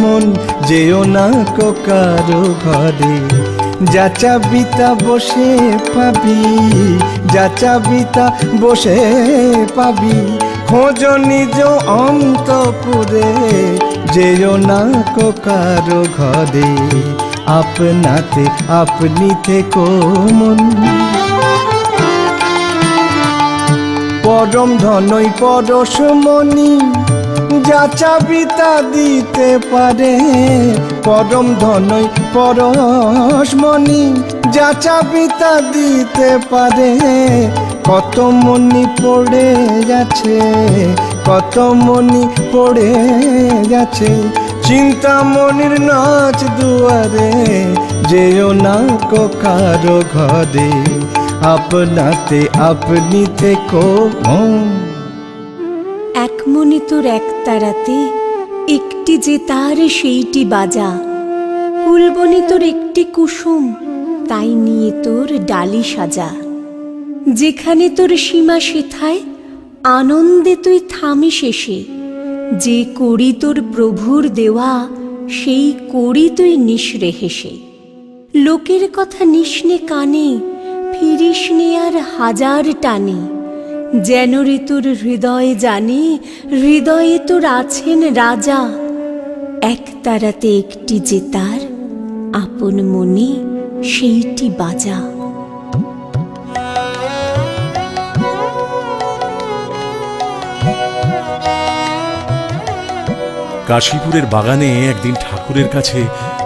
মন, যেও না কো কারো ঘরে। যা চাবি তা বসে পাবি, যা চাবি তা বসে পাবি। খোঁজ নিজ অন্তপুরে, যেও না কো কারো ঘরে। আপনাতে আপনি থেকো মন। পরম ধনই পরশমণি, যা চাবি তা দিতে পারে। পরম ধনই পরশমণি, যা চাবি তা দিতে পারে। কত মণি পড়ে গেছে, কত মণি পড়ে গেছে। চিন্তামণির নাচ দুয়ারে, যেও না কো কারো ঘরে। আপনাতে আপনি থেকো মন। এক মনে তোর এক তারাতে, একটি যে তার সেইটি বাজা। ফুলবনে তোর একটি কুসুম, তাই নিয়ে তোর ডালি সাজা। যেখানে তোর সীমা সেথায়, আনন্দে তুই থামি শেষে। যে করি তোর প্রভুর দেওয়া, সেই করি তুই নিঃস্রে হেসে। লোকের কথা নিসনে কানে, ফিরিস নে আর হাজার টানে। যেন রে তোর হৃদয় জানে, হৃদয়ে তোর আছেন রাজা। এক তারাতে একটি যে তার, আপন মনে সেইটি বাজা। কাশীপুরের বাগানে একদিন ঠাকুরের কাছে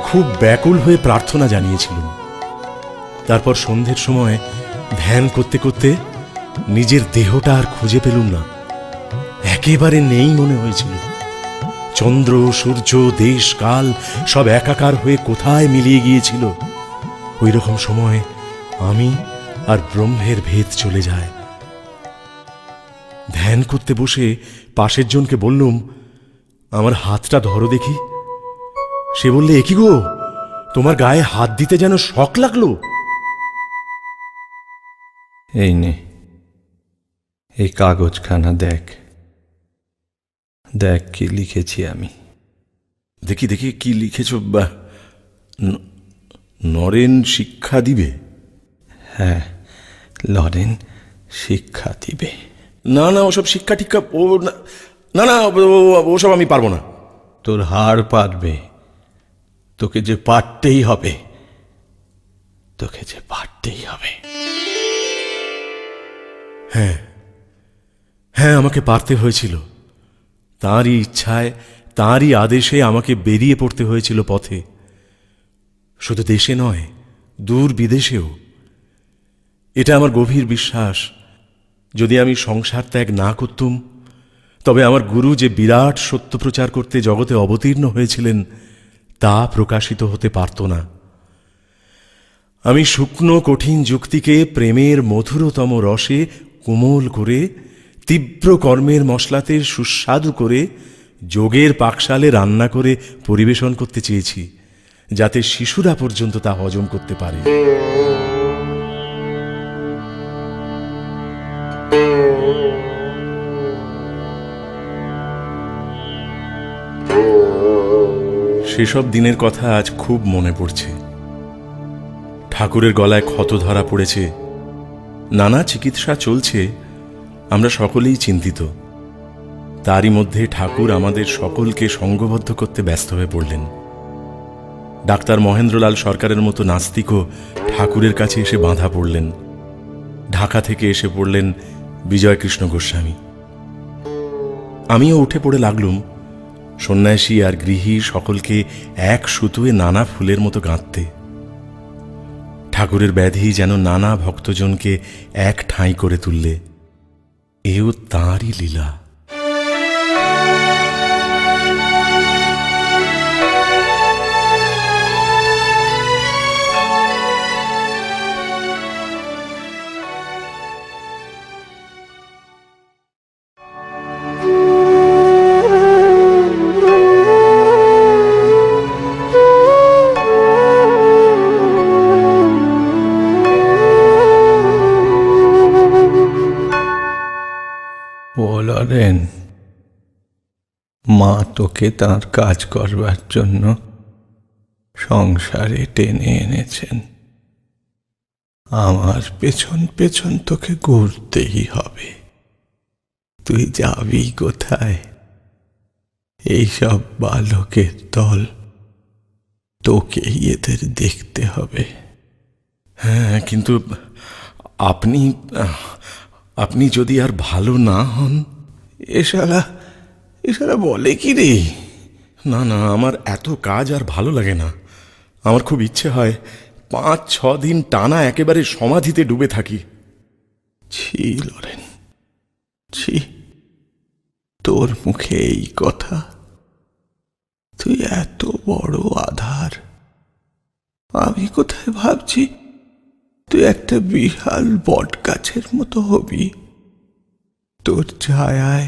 খুব ব্যাকুল হয়ে প্রার্থনা জানিয়েছিলাম। তারপর সন্ধ্যের সময় ধ্যান করতে করতে নিজের দেহটা আর খুঁজে পেলুম না। একেবারে নেই মনে হয়েছিল। চন্দ্র, সূর্য, দেশ, কাল সব একাকার হয়ে কোথায় মিলিয়ে গিয়েছিল। ওই রকম সময় আমি আর ব্রহ্মের ভেদ চলে যায়। ধ্যান করতে বসে পাশের জনকে বললুম, আমার হাতটা ধরো দেখি। সে বললে, এ কি গো, তোমার গায়ে হাত দিতে যেন শখ লাগলো। এই নে, এই কাগজখানা দেখ, দেখ কি লিখেছি আমি। দেখি দেখি কি লিখেছ। নরেন শিক্ষা দিবে। হ্যাঁ, লরেন শিক্ষা দিবে। না না, ওসব শিক্ষা টিক্ষা ও না না, ওসব আমি পারবো না। তোর হাড় পারবে, তোকে যে পারতেই হবে, তোকে যে পারতেই হবে। হ্যাঁ হ্যাঁ, আমাকে পারতে হয়েছিল। তাঁরই ইচ্ছায়, তাঁরই আদেশে আমাকে বেরিয়ে পড়তে হয়েছিল পথে। শুধু দেশে নয়, দূর বিদেশেও। এটা আমার গভীর বিশ্বাস। যদি আমি সংসার ত্যাগ না করতুম, তবে আমার গুরু যে বিরাট সত্য প্রচার করতে জগতে অবতীর্ণ হয়েছিলেন, তা প্রকাশিত হতে পারত না। আমি শুকনো কঠিন যুক্তিকে প্রেমের মধুরতম রসে কোমল করে, তীব্র কর্মের মশলাতে সুস্বাদু করে, যোগের পাকশালে রান্না করে পরিবেশন করতে চেয়েছি, যাতে শিশুরা পর্যন্ত তা হজম করতে পারে। সেসব দিনের কথা আজ খুব মনে পড়ছে। ঠাকুরের গলায় ক্ষত ধরা পড়েছে, নানা চিকিৎসা চলছে, আমরা সকলেই চিন্তিত। তারই মধ্যে ঠাকুর আমাদের সকলকে সঙ্গবদ্ধ করতে ব্যস্ত হয়ে পড়লেন। ডাক্তার মহেন্দ্রলাল সরকারের মতো নাস্তিকও ঠাকুরের কাছে এসে বাঁধা পড়লেন। ঢাকা থেকে এসে পড়লেন বিজয়কৃষ্ণ গোস্বামী। আমিও উঠে পড়ে লাগলুম সন্ন্যাসী আর গৃহী সকলকে এক সুতোয় নানা ফুলের মতো গাঁথতে। ঠাকুরের ব্যাধি যেন নানা ভক্তজনকে এক ঠাঁই করে তুললে। এও তাঁরই লীলা। বলেন, মা তোকে তার কাজ করবার জন্য সংসারে টেনে এনেছেন। আমার পেছন পেছন তোকে ঘুরতেই হবে। তুই যাবি কোথায়? এইসব বালকের দল, তোকেই এদের দেখতে হবে। হ্যাঁ, কিন্তু আপনি আপনি যদি আর ভালো না হন। এসারা বলে কি রে? না না, আমার এত কাজ আর ভালো লাগে না। আমার খুব ইচ্ছে হয় 5-6 দিন টানা একেবারে সমাধিতে ডুবে থাকি। ছি লরেন, ছি, তোর মুখে এই কথা? তুই এত বড় আধার। আমি কোথায় ভাবছি তুই একটা বিশাল বট গাছের মতো হবি। তোর ছায়ায়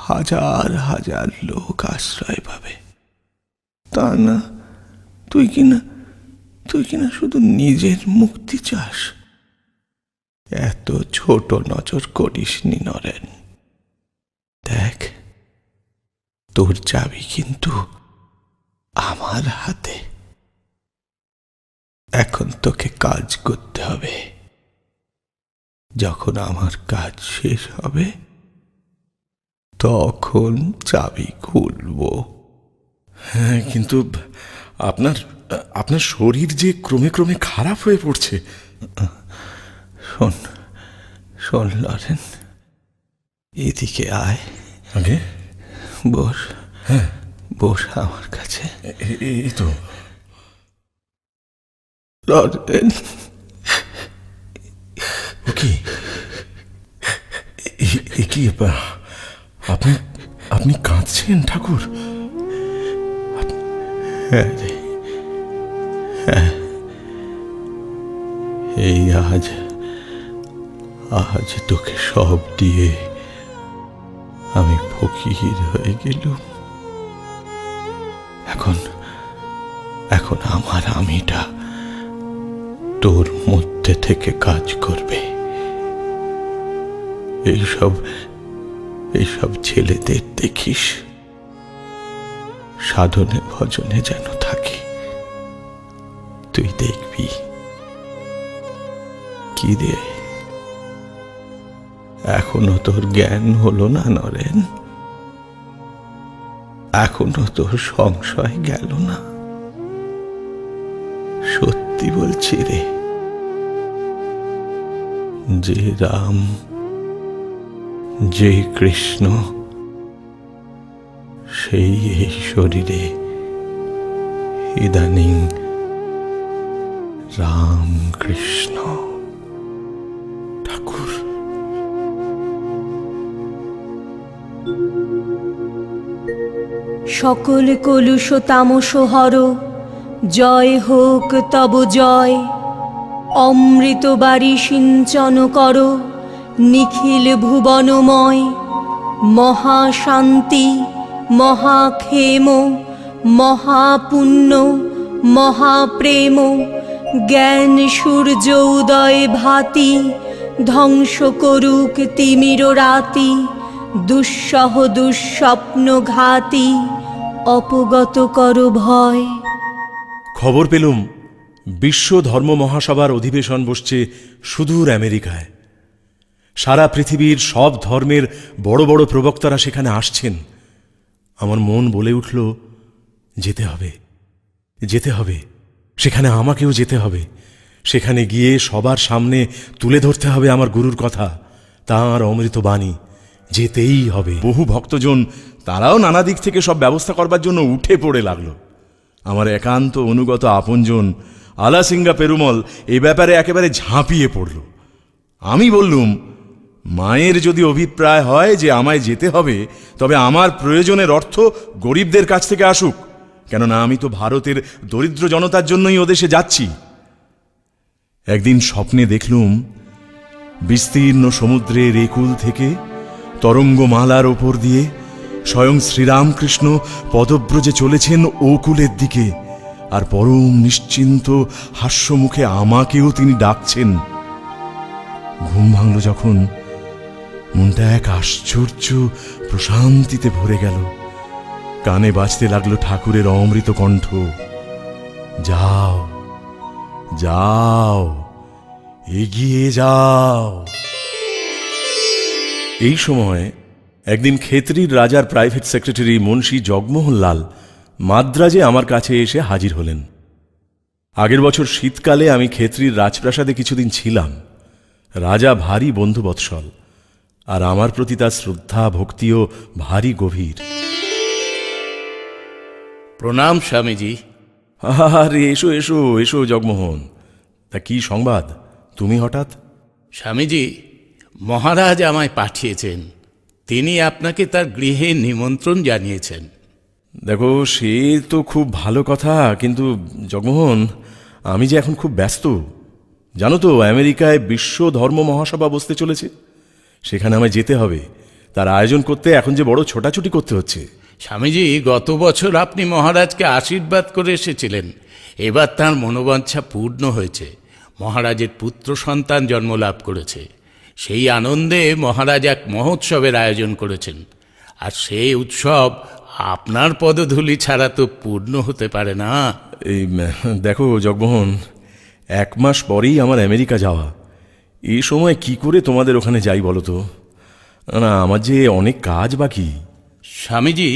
হাজার হাজার লোক আশ্রয় পাবে। তা না, তুই কিনা শুধু নিজের মুক্তি চাস। এত ছোট নজর করিসনি নরেন। দেখ, তোর চাবি কিন্তু আমার হাতে। এখন তোকে কাজ করতে হবে। যখন আমার কাজ শেষ হবে তখন চাবি খুলবো। হ্যাঁ, কিন্তু আপনার শরীর যে ক্রমে ক্রমে খারাপ হয়ে পড়ছে। শোন লরেন, এদিকে আয়। আগে বস। হ্যাঁ, বস আমার কাছে। এই তো। লরেন, কি কি আপনি কাঁদছেন ঠাকুর? হ্যাঁ রে, হ্যাঁ। এই আজ তোকে সব দিয়ে আমি ফকির হয়ে গেলুম। এখন আমার আমিটা তোর মধ্যে থেকে কাজ করবে। এইসব ছেলেদের দেখিস, সাধনে ভজনে যেন থাকি। তুই দেখবি। কি রে, এখনো তোর জ্ঞান হলো না নরেন? এখনো তোর সংশয় গেল না? সত্যি বলছি রে, যে রাম, যে কৃষ্ণ, সেই এই শরীরে ইদানিং রাম কৃষ্ণ। ঠাকুর, সকল কলুষ তামস হর, জয় হোক তব জয়। অমৃত বারি সিঞ্চন কর, নিখিল ভুবনময়। মহাশান্তি, মহাক্ষেম, মহাপুণ্য, মহাপ্রেম। জ্ঞান সূর্য উদয় ভাতি, ধ্বংস করুক তিমির রাতি। দুঃসহ দুঃস্বপ্ন ঘাতি, অপগত কর ভয়। খবর পেলুম বিশ্ব ধর্ম মহাসভার অধিবেশন বসছে সুদূর আমেরিকায়। সারা পৃথিবীর সব ধর্মের বড় বড় প্রবক্তারা সেখানে আসছেন। আমার মন বলে উঠল, যেতে হবে, যেতে হবে, সেখানে আমাকেও যেতে হবে। সেখানে গিয়ে সবার সামনে তুলে ধরতে হবে আমার গুরুর কথা, তাঁর অমৃত বাণী। যেতেই হবে। বহু ভক্তজন তারাও নানা দিক থেকে সব ব্যবস্থা করবার জন্য উঠে পড়ে লাগলো। আমার একান্ত অনুগত আপনজন আলাসিঙ্গা পেরুমল এ ব্যাপারে একেবারে ঝাঁপিয়ে পড়ল। আমি বললুম, মায়ের যদি অভিপ্রায় হয় যে আমায় যেতে হবে, তবে আমার প্রয়োজনের অর্থ গরিবদের কাছ থেকে আসুক, কেননা আমি তো ভারতের দরিদ্র জনতার জন্যই ওদেশে যাচ্ছি। একদিন স্বপ্নে দেখলুম বিস্তীর্ণ সমুদ্রের একুল থেকে তরঙ্গমালার ওপর দিয়ে স্বয়ং শ্রীরামকৃষ্ণ পদব্রজে চলেছেন ওকুলের দিকে, আর পরম নিশ্চিন্ত হাস্যমুখে আমাকেও তিনি ডাকছেন। ঘুম ভাঙল যখন, মনটা এক আশ্চর্য প্রশান্তিতে ভরে গেল। কানে বাজতে লাগলো ঠাকুরের অমৃত কণ্ঠ, যাও যাও, এগিয়ে যাও। এই সময় একদিন খেতড়ির রাজার প্রাইভেট সেক্রেটারি মুন্সি জগমোহন লাল মাদ্রাজে আমার কাছে এসে হাজির হলেন। আগের বছর শীতকালে আমি খেতড়ির রাজপ্রাসাদে কিছুদিন ছিলাম। রাজা ভারী বন্ধুবৎসল, আর আমার প্রতি তার শ্রদ্ধা ভক্তিও ভারী গভীর। প্রণাম স্বামীজি। আরে এসো এসো এসো জগমোহন, তা কি সংবাদ? তুমি হঠাৎ? স্বামীজি, মহারাজ আমায় পাঠিয়েছেন। তিনি আপনাকে তার গৃহে নিমন্ত্রণ জানিয়েছেন। দেখো, সে তো খুব ভালো কথা, কিন্তু জগমোহন, আমি যে এখন খুব ব্যস্ত। জানো তো, আমেরিকায় বিশ্ব ধর্ম মহাসভা বসতে চলেছে। সেখানে আমায় যেতে হবে। তার আয়োজন করতে এখন যে বড় ছোটাছুটি করতে হচ্ছে। স্বামীজি, গত বছর আপনি মহারাজকে আশীর্বাদ করে এসেছিলেন। এবার তাঁর মনোবাঞ্ছা পূর্ণ হয়েছে। মহারাজের পুত্র সন্তান জন্মলাভ করেছে। সেই আনন্দে মহারাজ এক মহোৎসবের আয়োজন করেছেন। আর সেই উৎসব আপনার পদধূলি ছাড়া তো পূর্ণ হতে পারে না। এই দেখো জগমোহন, 1 মাস পরেই আমার আমেরিকা যাওয়া। এই সময় কি করে তোমাদের ওখানে যাই বলো তো? না, আমার যে অনেক কাজ বাকি। স্বামীজি,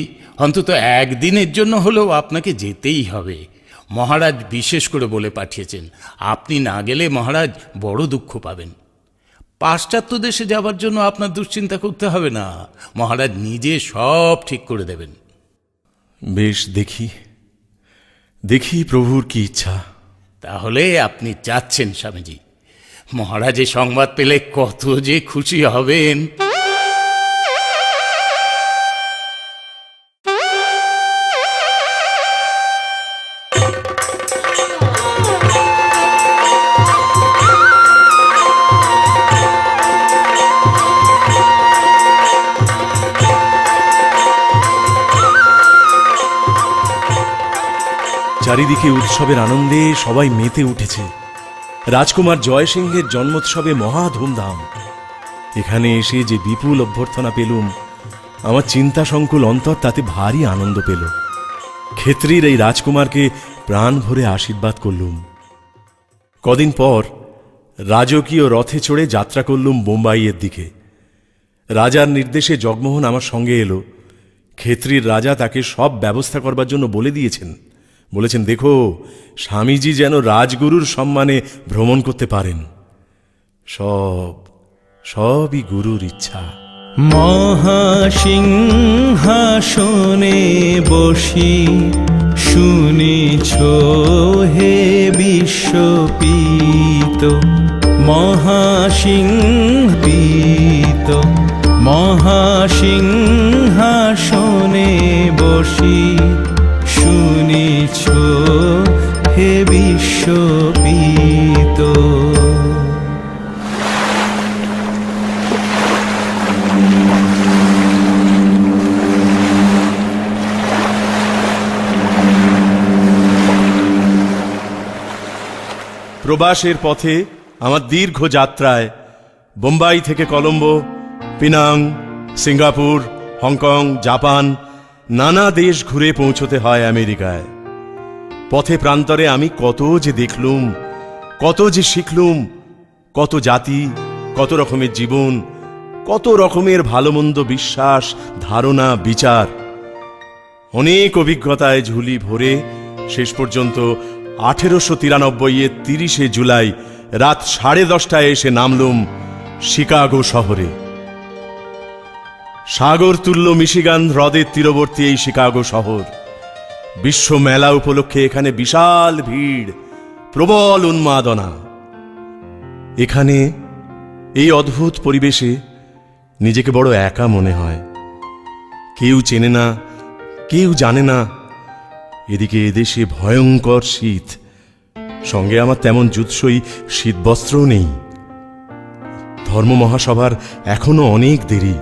অন্তত একদিনের জন্য হলেও আপনাকে যেতেই হবে। মহারাজ বিশেষ করে বলে পাঠিয়েছেন, আপনি না গেলে মহারাজ বড় দুঃখ পাবেন। পাশ্চাত্য দেশে যাবার জন্য আপনার দুশ্চিন্তা করতে হবে না। মহারাজ নিজে সব ঠিক করে দেবেন। বেশ, দেখি দেখি প্রভুর কি ইচ্ছা। তাহলে আপনি যাচ্ছেন স্বামীজি। মহারাজের সংবাদ পেলে কত যে খুশি হবেন। চারিদিকে উৎসবের আনন্দে সবাই মেতে উঠেছে। রাজকুমার জয়সিংহের জন্মোৎসবে মহা ধুমধাম। এখানে এসে যে বিপুল অভ্যর্থনা পেলুম, আমার চিন্তা সংকুল অন্তর তাতে ভারী আনন্দ পেল। খেতড়ির এই রাজকুমারকে প্রাণ ভরে আশীর্বাদ করলুম। কদিন পর রাজকীয় রথে চড়ে যাত্রা করলুম বোম্বাইয়ের দিকে। রাজার নির্দেশে জগমোহন আমার সঙ্গে এলো। খেতড়ির রাজা তাকে সব ব্যবস্থা করবার জন্য বলে দিয়েছেন। বলেছেন, দেখো, স্বামীজি যেন রাজগুরুর সম্মানে ভ্রমণ করতে পারেন। সবই গুরুর ইচ্ছা। মহাসিংহাসনে বসি শুনিছ হে বিশ্বপিত, মহাসিংহিত মহাসিংহাসনে বসি শুনিছ হে বিশ্বপিত। প্রবাসের পথে আমার দীর্ঘ যাত্রায় বোম্বাই থেকে কলম্বো, পিনাং, সিঙ্গাপুর, হংকং, জাপান নানা দেশ ঘুরে পৌঁছতে হয় আমেরিকায়। পথে প্রান্তরে আমি কত যে দেখলুম, কত যে শিখলুম, কত জাতি, কত রকমের জীবন, কত রকমের ভালো মন্দ বিশ্বাস, ধারণা, বিচার। অনেক অভিজ্ঞতায় ঝুলি ভরে শেষ পর্যন্ত 1893-এর 30শে জুলাই রাত 10:30টায় এসে নামলুম শিকাগো শহরে। সাগর তুল্য মিশিগান হ্রদের তীরবর্তী এই শিকাগো শহর। বিশ্ব মেলা উপলক্ষে এখানে বিশাল ভিড়, প্রবল উন্মাদনা। এখানে এই অদ্ভুত পরিবেশে নিজেকে বড় একা মনে হয়। কেউ চেনে না, কেউ জানে না। এদিকে এদেশে ভয়ঙ্কর শীত, সঙ্গে আমার তেমন জুৎসই শীতবস্ত্রও নেই। ধর্ম মহাসভার এখনো অনেক দেরি,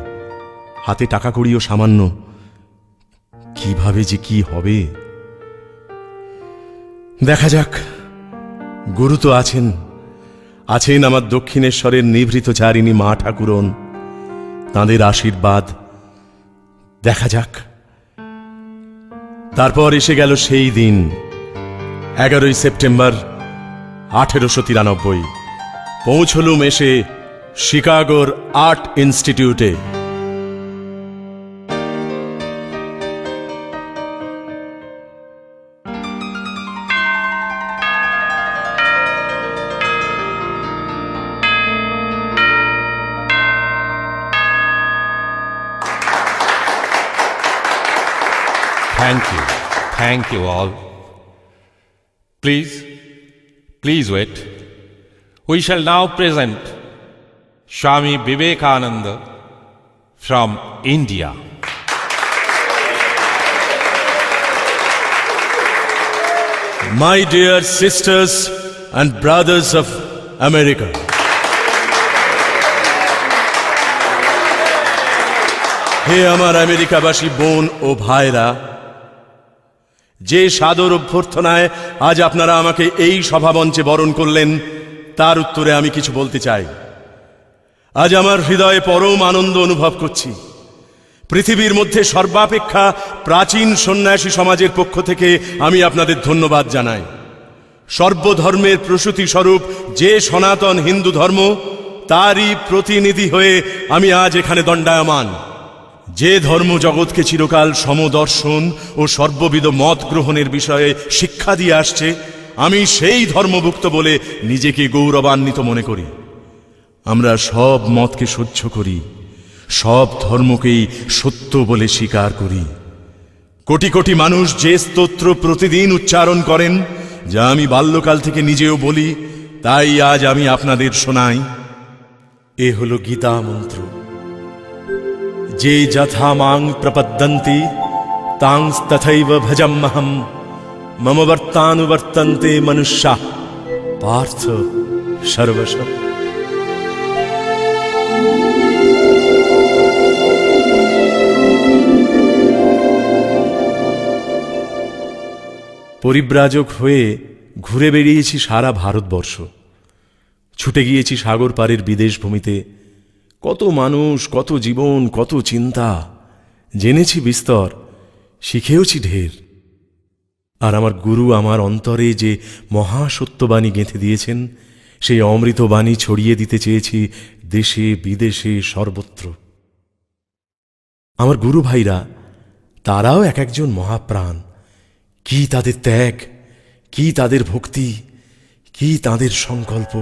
হাতে টাকা কড়িও সামান্য। কিভাবে যে কি হবে দেখা যাক। গুরু তো আছেন, আছেন আমার দক্ষিণেশ্বরের নিভৃত চারিণী মা ঠাকুরন, তাঁদের আশীর্বাদ। দেখা যাক। তারপর এসে গেল সেই দিন 11ই সেপ্টেম্বর 1893। পৌঁছলুম এসে শিকাগোর আর্ট ইনস্টিটিউটে। Thank you all. Please wait. We shall now present Swami Vivekananda from India. My dear sisters and brothers of America, হে আমার আমেরিকাবাসী বোন ও ভাইরা, যে সাদর অভ্যর্থনায় আজ আপনারা আমাকে এই সভামঞ্চে বরণ করলেন, তার উত্তরে আমি কিছু বলতে চাই। আজ আমার হৃদয়ে পরম আনন্দ অনুভব করছি। পৃথিবীর মধ্যে সর্বাপেক্ষা প্রাচীন সন্ন্যাসী সমাজের পক্ষ থেকে আমি আপনাদের ধন্যবাদ জানাই। সর্বধর্মের প্রসূতি স্বরূপ যে সনাতন হিন্দু ধর্ম, তারই প্রতিনিধি হয়ে আমি আজ এখানে দণ্ডায়মান। যে ধর্ম জগৎকে চিরকাল সমদর্শন ও সর্ববিধ মত গ্রহণের বিষয়ে শিক্ষা দিয়ে আসছে, আমি সেই ধর্মভুক্ত বলে নিজেকে গৌরবান্বিত মনে করি। আমরা সব মতকে সহ্য করি, সব ধর্মকেই সত্য বলে স্বীকার করি। কোটি কোটি মানুষ যে স্তোত্র প্রতিদিন উচ্চারণ করেন, যা আমি বাল্যকাল থেকে নিজেও বলি, তাই আজ আমি আপনাদের শোনাই। এ হলো গীতা মন্ত্র। যে যথা মাং প্রপদ্যন্তি তাংস্তথৈব ভজম্যহম, মম বর্তানুবর্তন্তে মনুষ্যাঃ পার্থ সর্বশঃ। পরিব্রাজক হয়ে ঘুরে বেরিয়েছি সারা ভারতবর্ষ। ছুটে গিয়েছি সাগর পারের বিদেশ ভূমিতে। কত মানুষ, কত জীবন, কত চিন্তা জেনেছি বিস্তর, শিখেওছি ঢের। আর আমার গুরু আমার অন্তরে যে মহাসত্যবাণী গেঁথে দিয়েছেন, সেই অমৃতবাণী ছড়িয়ে দিতে চেয়েছি দেশে বিদেশে সর্বত্র। আমার গুরু ভাইরা, তারাও এক একজন মহাপ্রাণ। কি তাদের ত্যাগ, কি তাদের ভক্তি, কি তাদের সংকল্প!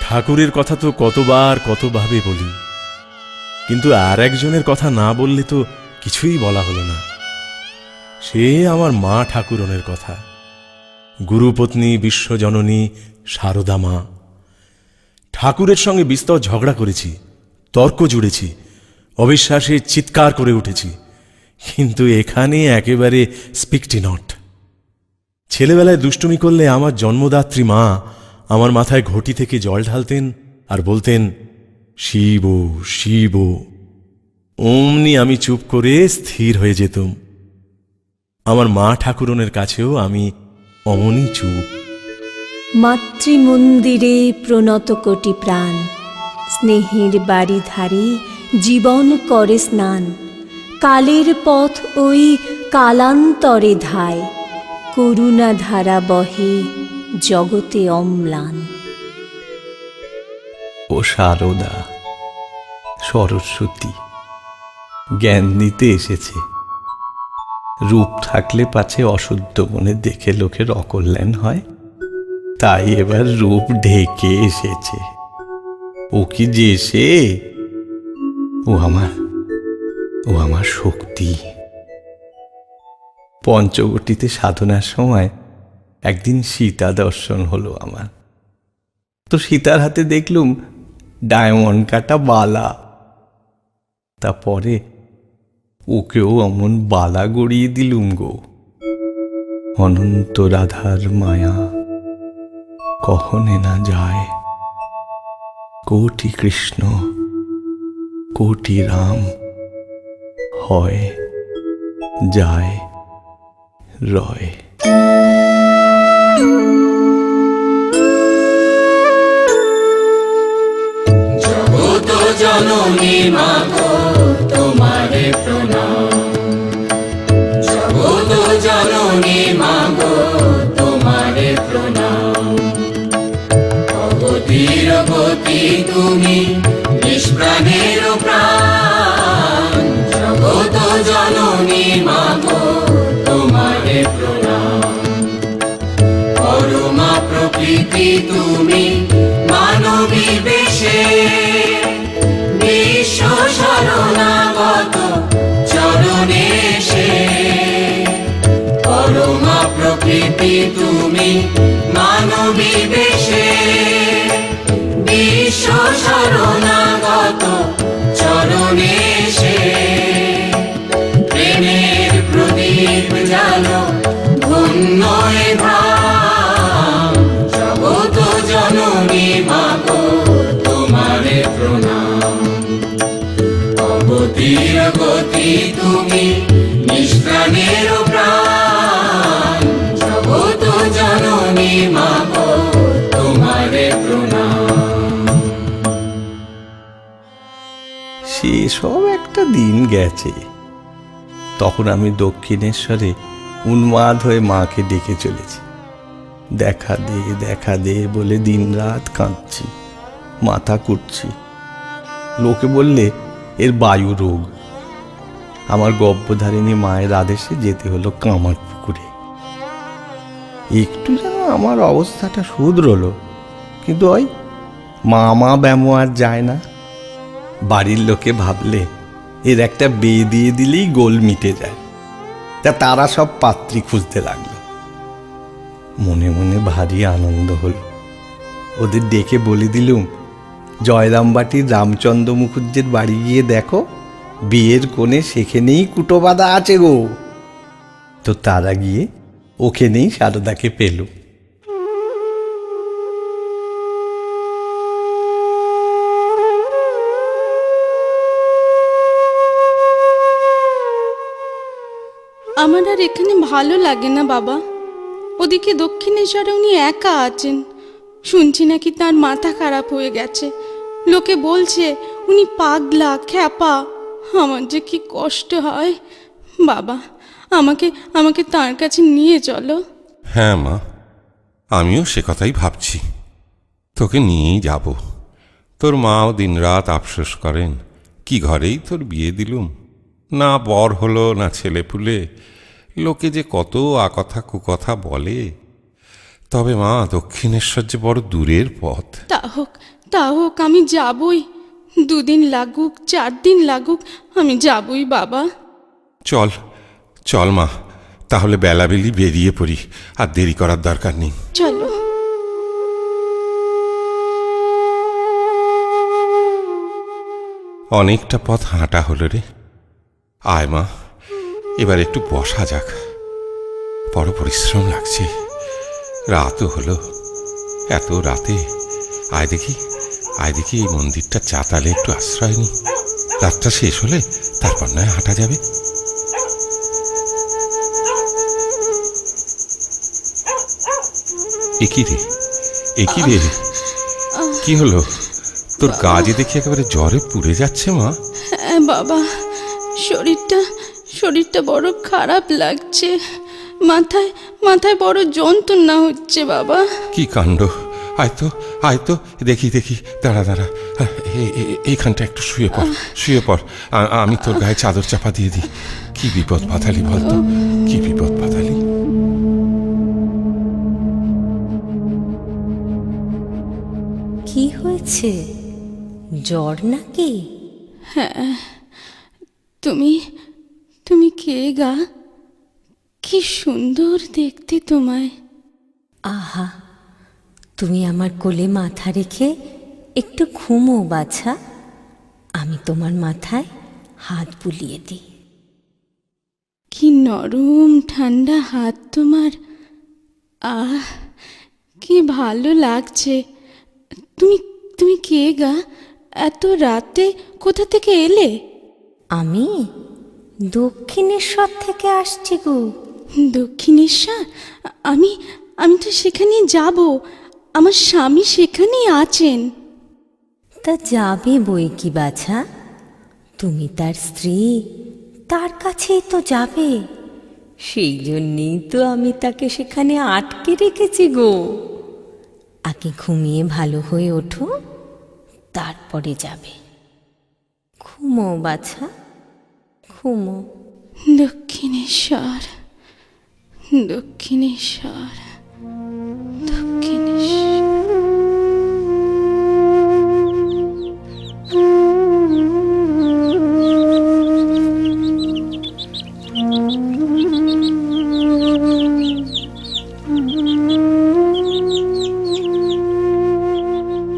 ঠাকুরের কথা তো কতবার কতভাবে বলি, কিন্তু আর একজনের কথা না বললে তো কিছুই বলা হলো না। সে আমার মা ঠাকুরনের কথা, গুরুপত্নী বিশ্বজননী সারদা মা। ঠাকুরের সঙ্গে বিস্তর ঝগড়া করেছি, তর্ক জুড়েছি, অবিশ্বাসে চিৎকার করে উঠেছি, কিন্তু এখানে একেবারে স্পিকটি নট। ছেলেবেলায় দুষ্টুমি করলে আমার জন্মদাত্রী মা আমার মাথায় ঘটি থেকে জল ঢালতেন আর বলতেন, শিব শিব। অমনি আমি চুপ করে স্থির হয়ে যেতুম। আমার মা ঠাকুরনের কাছেও আমি অমনি চুপ। মাতৃমন্দিরে প্রণত কোটি প্রাণ, স্নেহের বাড়ি ধারে জীবন করে স্নান। কালের পথ ওই কালান্তরে ধায়, করুণা ধারা বহে জগতে অম্লান। ও শারদা, সরস্বতী জ্ঞান দিতে এসেছে। রূপ থাকলে পাছে অশুদ্ধ মনে দেখে লোকের অকল্যাণ হয়, তাই এবার রূপ ঢেকে এসেছে। ও কি যে সে, ও আমার শক্তি। পঞ্চবটিতে সাধনার সময় একদিন সীতা দর্শন হলো আমার। তো সীতার হাতে দেখলুম ডায়মন্ড কাটা বালা। তারপরে ওকেও অমন বালা গড়িয়ে দিলুম গো। অনন্ত রাধার মায়া কখনে না যায়, কোটি কৃষ্ণ কোটি রাম হয় যায় রয়। জননী মাগো তোমারে প্রণাম, জগত জননী মাগো তোমারে প্রণাম। অগতির গতি তুমি, নিষ্প্রাণের প্রাণ, জগত জননী মাগো তোমারে প্রণাম। পরমা প্রকৃতি তুমি, মানবী বেশে বিশ্ব শরণাগত চরণে সে। পরমা প্রকৃতি তুমি, মানবী বেশে বিশ্ব শরণাগত চরণে সে। প্রেমের প্রদীপ জালো ধন্য এ ধাম, জগত জননী মাগো তোমারে প্রণাম। অগতির গতি তুমি, নিষ্প্রাণের প্রাণ, জগত জননী মাগো তোমারে প্রণাম। সেসব একটা দিন গেছে। তখন আমি দক্ষিণেশ্বরে উন্মাদ হয়ে মাকে ডেকে চলেছি। দেখা দে দেখা দে বলে দিনরাত কাঁদছি, মাথা কুটছি। লোকে বললে এর বায়ু রোগ। আমার গর্ভধারিণী মায়ের আদেশে যেতে হলো কামার পুকুরে। একটু যেন আমার অবস্থাটা শুধরলো, কিন্তু ওই মা ব্যামো আর যায় না। বাড়ির লোকে ভাবলে এর একটা বিয়ে দিয়ে দিলেই গোল মিটে যায়। তা তারা সব পাত্রী খুঁজতে লাগলো। মনে মনে ভারী আনন্দ হলো। ওদের ডেকে বলে দিলুম, জয়রামবাটির রামচন্দ্র মুখুজ্জের বাড়ি গিয়ে দেখো, বিয়ের কোণে সেখানেই কুটো বাঁধা আছে গো। তো তারা গিয়ে ওখানেই সারদাকে পেল। আমার আর এখানে ভালো লাগে না বাবা। ওদিকে দক্ষিণেশ্বরে উনি একা আছেন। শুনছি নাকি তার মাথা খারাপ হয়ে গেছে। লোকে বলছে উনি পাগলা খ্যাপা। আমার যে কি কষ্ট হয় বাবা, আমাকে তার কাছে নিয়ে চলো। হ্যাঁ মা, আমিও সে কথাই ভাবছি। তোকে নিয়েই যাব। তোর মাও দিনরাত আফসোস করেন, কি ঘরেই তোর বিয়ে দিলুম, না বর হলো না ছেলে পুলে। লোকে যে কত আকথা কুকথা বলে। তবে মা, দক্ষিণেশ্বর যে বড় দূরের পথ। তা হোক আমি যাবই। 2 দিন লাগুক 4 দিন লাগুক, আমি যাবই বাবা। চল চল মা, তাহলে বেলাবেলি বেরিয়ে পড়ি, আর দেরি করার দরকার নেই। চলো। অনেকটা পথ হাঁটা হলো রে। আয় মা, এবার একটু বসা যাক। বড় পরিশ্রম লাগছে, রাতও হলো। এত রাতে আয় দেখি এই মন্দিরটা চাতালে একটু আশ্রয় নি। রাতটা শেষ হলে তারপর নয় হাঁটা যাবে। এ কি রে, কি রে, কি হলো? তোর গা যে দেখি একেবারে জ্বরে পুড়ে যাচ্ছে মা। হ্যাঁ বাবা, শরীরটা বড় খারাপ লাগছে। মাথায় মাথায় বড় যন্ত্রণা হচ্ছে বাবা। কি কাণ্ড! আয় তো দেখি দাঁড়া এইখানটা একটু শুয়ে পড়। আমি তোর গায়ে চাদর চাপা দিয়ে দিই। কি বিপদ বাঁধালি বলতো, কি বিপদ বাঁধালি। কি হয়েছে, জ্বর নাকি? হ্যাঁ, তুমি কে গা? কি সুন্দর দেখতে তোমায়। আহা, তুমি আমার কোলে মাথা রেখে একটু ঘুমো বাছা, আমি তোমার মাথায় হাত বুলিয়ে দিই। কি নরম ঠান্ডা হাত তোমার। আহ, কি ভালো লাগছে। তুমি কে গা? এত রাতে কোথা থেকে এলে? আমি দক্ষিণেশ্বর থেকে আসছি গো। দক্ষিণেশ্বর? আমি তো সেখানে যাব। আমার স্বামী সেখানেই আছেন। তা যাবে বই কি বাছা, তুমি তার স্ত্রী, তার কাছেই তো যাবে। সেই জন্যেই তো আমি তাকে সেখানে আটকে রেখেছি গো। আগে ঘুমিয়ে ভালো হয়ে ওঠো, তারপরে যাবে। ঘুমো বাছা, ঘুমো। দক্ষিণেশ্বর।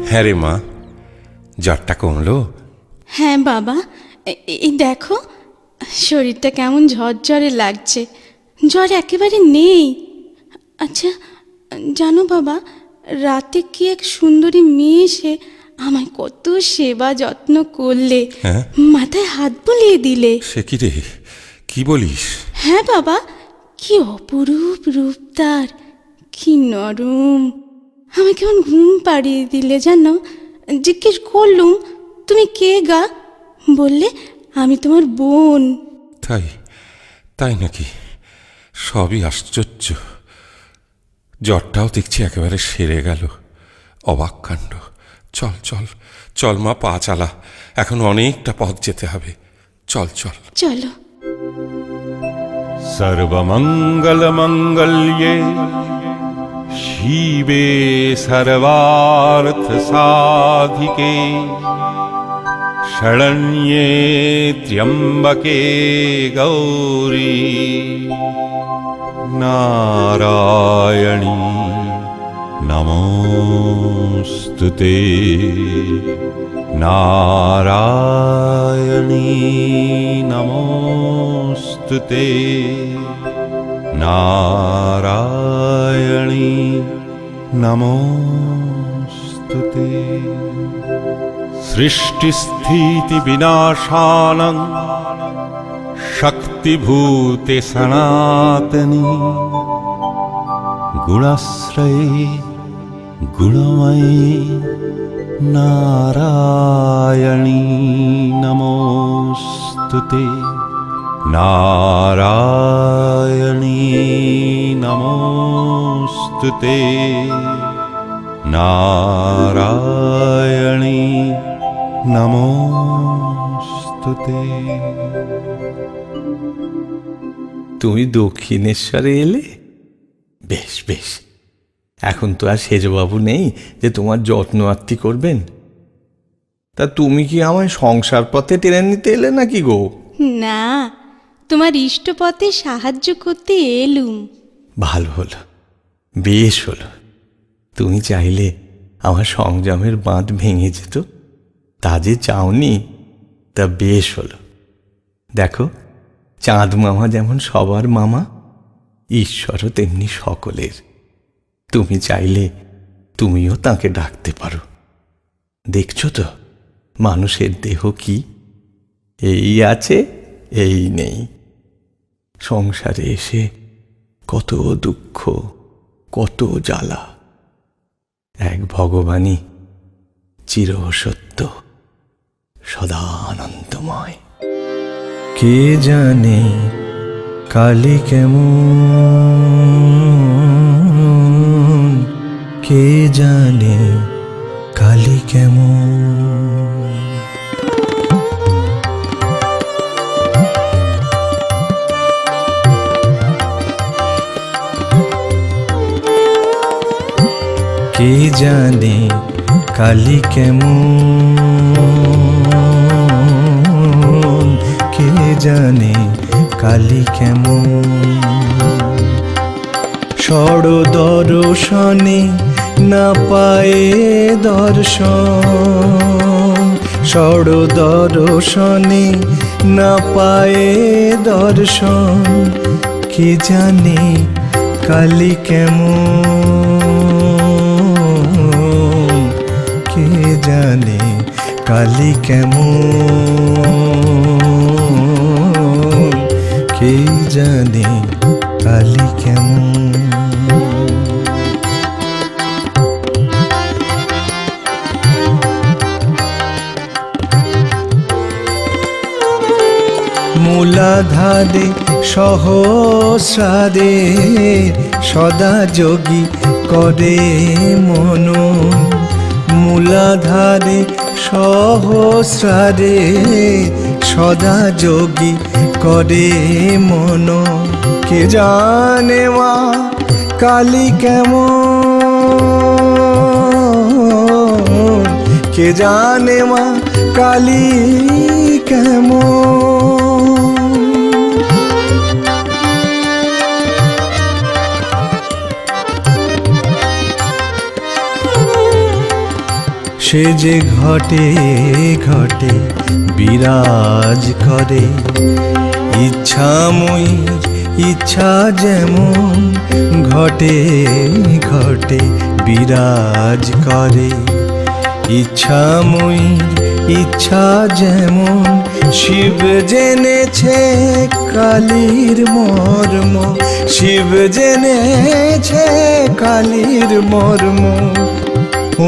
হ্যাঁ রে মা, জ্বরটা কমলো? হ্যাঁ বাবা, এই দেখো শরীরটা কেমন ঝরঝরে লাগছে। জ্বর একেবারে নেই। আচ্ছা জানো বাবা, রাতে কি এক সুন্দরী মেয়ে এসে আমায় কত সেবা যত্ন করলে, হ্যাঁ? মাথায় হাত বুলিয়ে দিলে। সে কি রে, কি বলিস? হ্যাঁ বাবা, কি অপরূপ রূপ তার, কি নরম। আমায় কেমন ঘুম পাড়িয়ে দিলে জানো। জিজ্ঞেস করলুম তুমি কে গা? বললে আমি তোমার বোন। তাই নাকি? সবই আশ্চর্য। জ্বরটাও দেখছি একেবারে সেরে গেল। অবাক কাণ্ড। চল মা, পা চালা, এখন অনেকটা পথ যেতে হবে। চল। চলো। সর্বমঙ্গল মঙ্গল্যে শিবে সর্বার্থ সাধিকে শরণ্যে ত্র্যম্বকে গৌরী নারায়ণী নমোস্তুতে। নারায়ণী নমোস্তুতে। নারায়ণী নমোস্তুতে। সৃষ্টিস্থিতি বিনাশানং শক্তিভূতে সনাতনী গুণাশ্রয়ে গুণময়ী নারায়ণী নমোস্তুতে। নারায়ণী নমোস্তুতে। নারায়ণী নমোস্তুতে। তুমি দক্ষিণেশ্বরে এলে? বেশ, এখন তো আর সেজবাবু নেই যে তোমার যত্ন আত্তি করবেন। তা তুমি কি আমায় সংসার পথে টেনে নিতে এলে নাকি গো? না, তোমার ইষ্টপথে সাহায্য করতে এলুম। ভালো হলো, বেশ হলো। তুমি চাইলে আমার সংযমের বাঁধ ভেঙে যেত, তা যে চাওনি, তা বেশ হলো। দেখো, চাঁদ মামা যেমন সবার মামা, ঈশ্বরও তেমনি সকলের। তুমি চাইলে তুমিও তাকে ডাকতে পারো। দেখছো তো মানুষের দেহ কি, এই আছে এই নেই। সংসারে এসে কত দুঃখ, কত জ্বালা। এক ভগবানই চিরসত্য, সদা আনন্দময়। কে জানে কালী কেমন, কে জানে কালী কেমন। কে জানে কালী কেমন, কে জানে কালী কেমন। ষড় দর্শনে না পায়ে দর্শন, ষড় দর্শনে না পায়ে দর্শন। কে জানে কালী কেমন, কে জানে কালী কেমন, কে জানে কালী কেমন। মূলাধারে সহস্রারে সদা যোগী করে মন, মূলাধারে সহস্রারে সদা যোগী করে মন। কে জানে মা কালী কেমন, কে জানে মা কালী কেমন। সে যে ঘটে ঘটে বিরাজ করে, ইচ্ছাময়ীর ইচ্ছা যেমন ঘটে ঘটে বিরাজ করে। ইচ্ছাময়ীর ইচ্ছা যেমন শিব জেনেছে কালীর মর্ম, শিব জেনেছে কালীর মর্ম।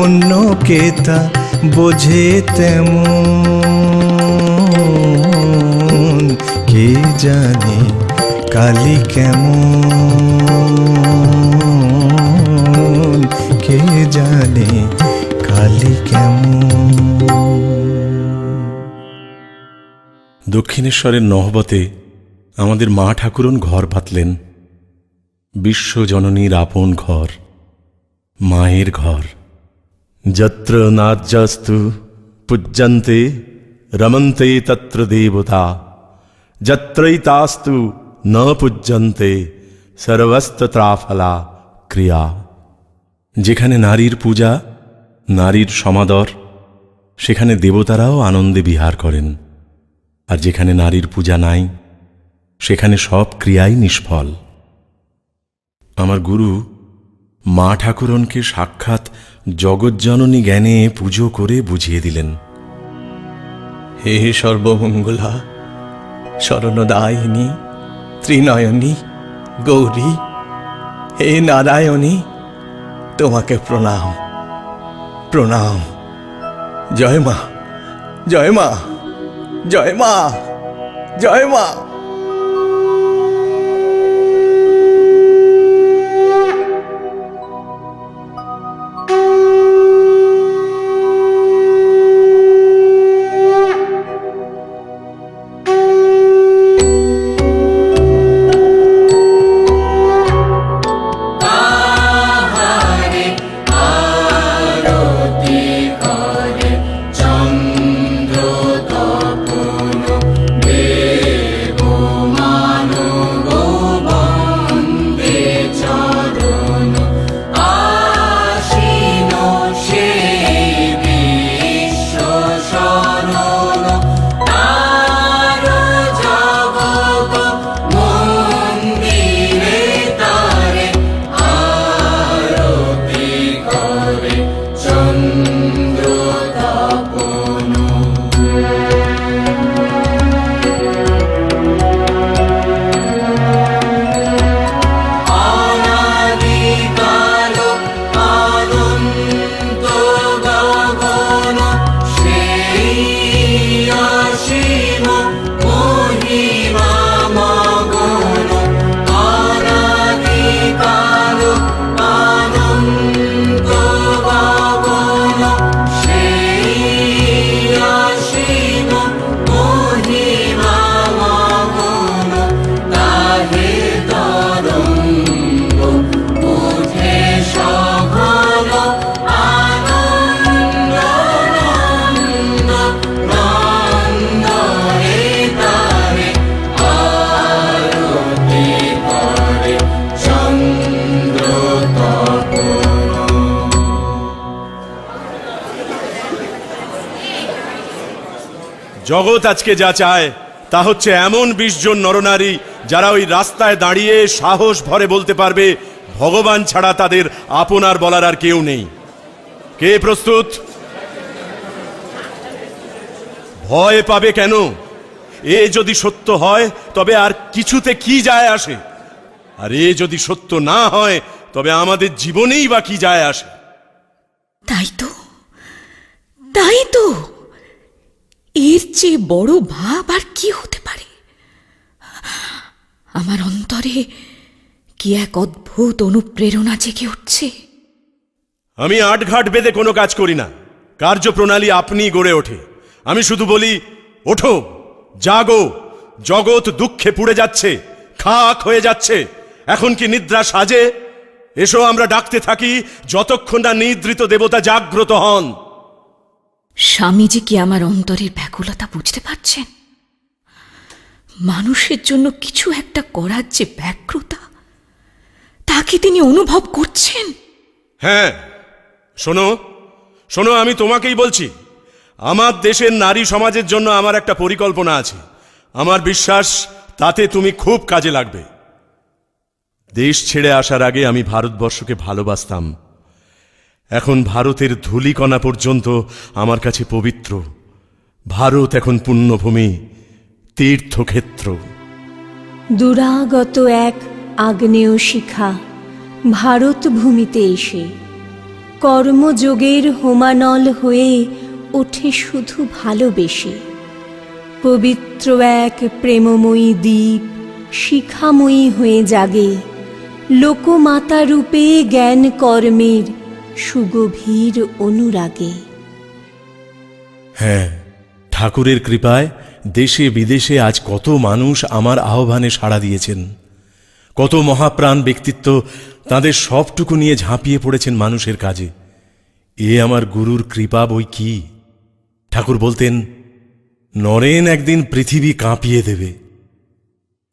অন্য কে তা বোঝে তেমন, কে জানে কালী কেমন, কে জানে কালী কেমন। দক্ষিণেশ্বরের নহবতে আমাদের মা ঠাকুরন ঘর পাতলেন, বিশ্বজননীর আপন ঘর, মায়ের ঘর। যত্র নার্যস্তু পূজ্যন্তে রমন্তে তত্র দেবতা, যত্রৈতাস্তু ন পূজ্যন্তে সর্বস্তত্রাফলা ক্রিয়া। যেখানে নারীর পূজা, নারীর সমাদর, সেখানে দেবতারাও আনন্দে বিহার করেন। আর যেখানে নারীর পূজা নাই, সেখানে সব ক্রিয়াই নিষ্ফল। আমার গুরু মা ঠাকুরনকে সাক্ষাৎ জগজ্জননী জ্ঞানে পুজো করে বুঝিয়ে দিলেন। হে সর্বমঙ্গলা, শরণদায়িনী, ত্রিনয়নী, গৌরী, হে নারায়ণী, তোমাকে প্রণাম প্রণাম। জয় মা, জয় মা, জয় মা, জয় মা। আহারে আরতি করে চন্দ্র তপন দেব জগৎ আজকে যা চায় তা হচ্ছে এমন 20 জন নরনারী যারা ওই রাস্তায় দাঁড়িয়ে সাহস ভরে বলতে পারবে ভগবান ছাড়া তাদের আপনার বলার আর কেউ নেই। কে প্রস্তুত? ভয় পাবে কেন? এ যদি সত্য হয় তবে আর কিছুতে কি যায় আসে, আর এ যদি সত্য না হয় তবে আমাদের জীবনেই বা কি যায় আসে। তাই তো, তাই তো, এর চেয়ে বড় ভাব আর কি হতে পারে? আমার অন্তরে কি এক অদ্ভুত অনুপ্রেরণা জেগে উঠছে। আমি আটঘাট বেঁধে কোনো কাজ করি না, কার্যপ্রণালী আপনি গড়ে ওঠে। আমি শুধু বলি, ওঠো, জাগো, জগৎ দুঃখে পুড়ে যাচ্ছে, খাক হয়ে যাচ্ছে, এখন কি নিদ্রা সাজে? এসো আমরা ডাকতে থাকি যতক্ষণ না নিদ্রিত দেবতা জাগ্রত হন। স্বামীজি কি আমার অন্তরের ব্যাকুলতা বুঝতে পারছেন? মানুষের জন্য কিছু একটা করার যে ব্যগ্রতা, তা কি তিনি অনুভব করছেন? হ্যাঁ, শোনো শোনো, আমি তোমাকেই বলছি। আমার দেশের নারী সমাজের জন্য আমার একটা পরিকল্পনা আছে। আমার বিশ্বাস তাতে তুমি খুব কাজে লাগবে। দেশ ছেড়ে আসার আগে আমি ভারতবর্ষকে ভালোবাসতাম। এখন ভারতের ধূলিকণা পর্যন্ত আমার কাছে পবিত্র। ভারত এখন পুণ্যভূমি, তীর্থক্ষেত্র। দুরাগত এক আগ্নেয় শিখা ভারত ভূমিতে এসে কর্মযোগের হোমানল হয়ে ওঠে শুধু ভালোবেসে। পবিত্র এক প্রেমময়ী দ্বীপ শিখাময়ী হয়ে জাগে, লোকমাতা রূপে জ্ঞান কর্মের সুগভীর অনুরাগে। হ্যাঁ, ঠাকুরের কৃপায় দেশে বিদেশে আজ কত মানুষ আমার আহ্বানে সাড়া দিয়েছেন। কত মহাপ্রাণ ব্যক্তিত্ব তাদের সবটুকু নিয়ে ঝাঁপিয়ে পড়েছেন মানুষের কাজে। এ আমার গুরুর কৃপা বই কি। ঠাকুর বলতেন, নরেন একদিন পৃথিবী কাঁপিয়ে দেবে।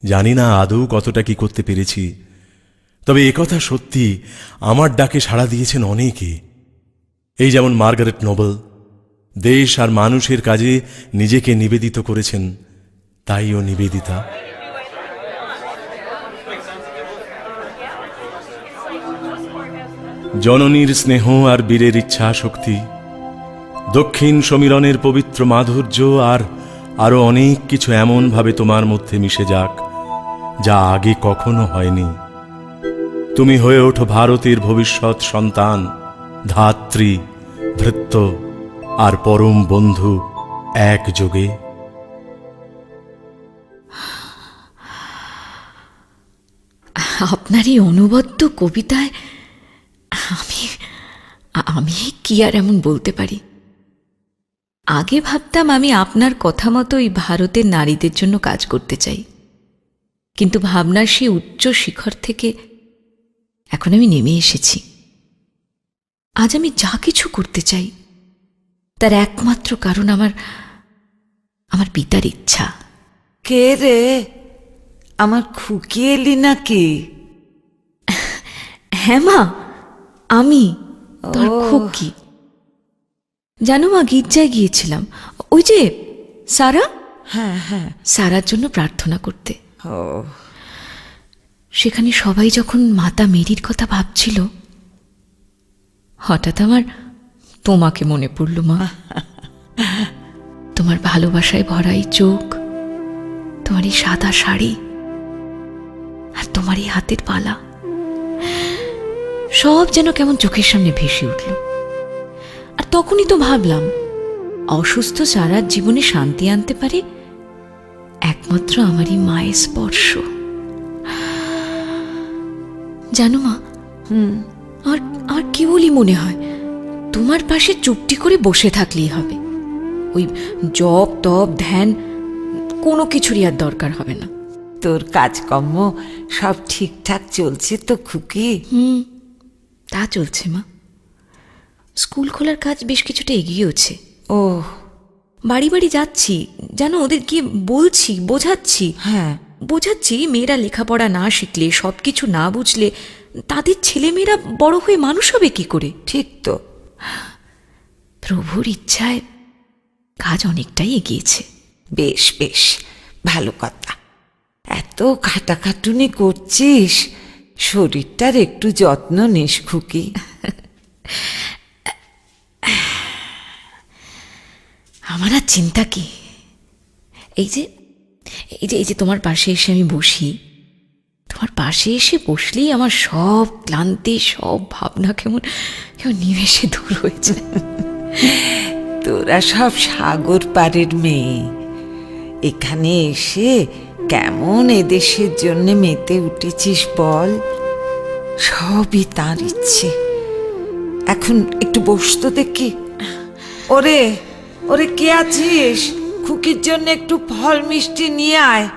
জানি না আদৌ কতটা কি করতে পেরেছি, তবে একথা সত্যি, আমার ডাকে সাড়া দিয়েছেন অনেকে। এই যেমন মার্গারেট নোবেল, দেশ আর মানুষের কাজে নিজেকে নিবেদিত করেছেন, তাই ও নিবেদিতা। জননীর স্নেহ আর বীরের ইচ্ছা শক্তি, দক্ষিণ সমীরণের পবিত্র মাধুর্য, আর আরো অনেক কিছু এমনভাবে তোমার মধ্যে মিশে যাক যা আগে কখনো হয়নি। তুমি হয়ে ওঠো ভারতের ভবিষ্যৎ সন্তান, ধাত্রী, ভৃত্য আর পরম বন্ধু একযোগে। আপনার এই অনুবদ্ধ কবিতায় আমি আমি কি আর এমন বলতে পারি? আগে ভাবতাম আমি আপনার কথা মতোই ভারতের নারীদের জন্য কাজ করতে চাই, কিন্তু ভাবনার সেই উচ্চ শিখর থেকে এখন আমি নেমে এসেছি। আজ আমি যা কিছু করতে চাই তার একমাত্র কারণ আমার পিতার ইচ্ছা। কে রে, আমার খুকি এলি নাকি? হ্যাঁ মা, আমি তোর খুকি। জানো মা, গির্জায় গিয়েছিলাম, ওই যে সারা, হ্যাঁ হ্যাঁ, সারার জন্য প্রার্থনা করতে। ও সেখানে সবাই যখন মাতা মেরির কথা ভাবছিল, হঠাৎ আমার তোমাকে মনে পড়ল মা। তোমার ভালোবাসায় ভরা এই চোখ, তোমার এই সাদা শাড়ি, আর তোমার এই হাতের পালা, সব যেন কেমন চোখের সামনে ভেসে উঠল। আর তখনই তো ভাবলাম, অসুস্থ সারার জীবনে শান্তি আনতে পারে একমাত্র আমারই মায়ের স্পর্শ। জানো মা, আর কেবলই মনে হয় তোমার পাশে চুপটি করে বসে থাকলেই হবে। ওই জপ তপ ধ্যান কোনো কিছুরই আর দরকার হবে না। তোর কাজকর্ম সব ঠিকঠাক চলছে তো খুকি? তা চলছে মা। স্কুল খোলার কাজ বেশ কিছুটা এগিয়েছে। ও বাড়ি বাড়ি যাচ্ছি, জানো, ওদের গিয়ে বলছি, বোঝাচ্ছি। হ্যাঁ, বোঝাচ্ছি মেয়েরা লেখাপড়া না শিখলে, সব কিছু না বুঝলে তাদের ছেলেমেয়েরা বড় হয়ে মানুষ হবে কি করে? ঠিক তো। প্রভুর ইচ্ছায় কাজ অনেকটাই এগিয়েছে। বেশ বেশ, ভালো কথা। এত খাটাখাটুনি করছিস, শরীরটার একটু যত্ন নিস খুকি। আমার আর চিন্তা কি, এই যে এই যে তোমার পাশে এসে আমি বসি, তোমার পাশে এসে বসলেই আমার সব ক্লান্তি, সব ভাবনা কেমন কেমন নিমেষে দূর হয়ে যায়। তোরা সব সাগর পাড়ের মেয়ে, এখানে এসে কেমন এদেশের জন্য মেতে উঠেছিস বল। সবই তার ইচ্ছে। এখন একটু বসতো দেখি। ওরে ওরে, কে আছিস? খুকির জন্য একটু ফল মিষ্টি নিয়ে আয়,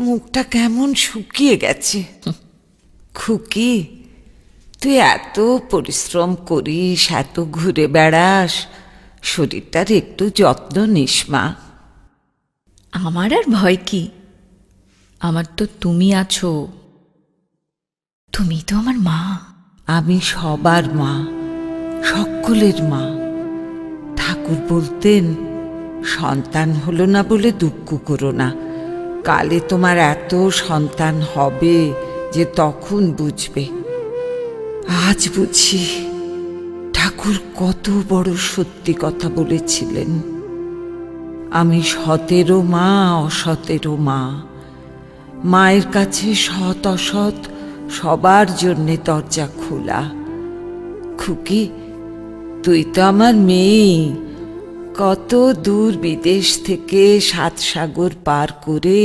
মুখটা কেমন শুকিয়ে গেছে। খুকি, তুই এত পরিশ্রম করিস, এত ঘুরে বেড়াস, শরীরটার একটু যত্ন নিস মা। আমার আর ভয় কি, আমার তো তুমি আছো, তুমি তো আমার মা। আমি সবার মা, সকলের মা। ঠাকুর বলতেন, সন্তান হলো না বলে দুঃখ করো না, কালে তোমার এত সন্তান হবে যে তখন বুঝবে। আজ বুঝি ঠাকুর কত বড় সত্যি কথা বলেছিলেন। আমি সতেরও মা, অসতেরও মা। মায়ের কাছে সৎ অসৎ সবার জন্যে দরজা খোলা। খুকি, তুই তো আমার মেয়ে, কত দূর বিদেশ থেকে 7 সাগর পার করে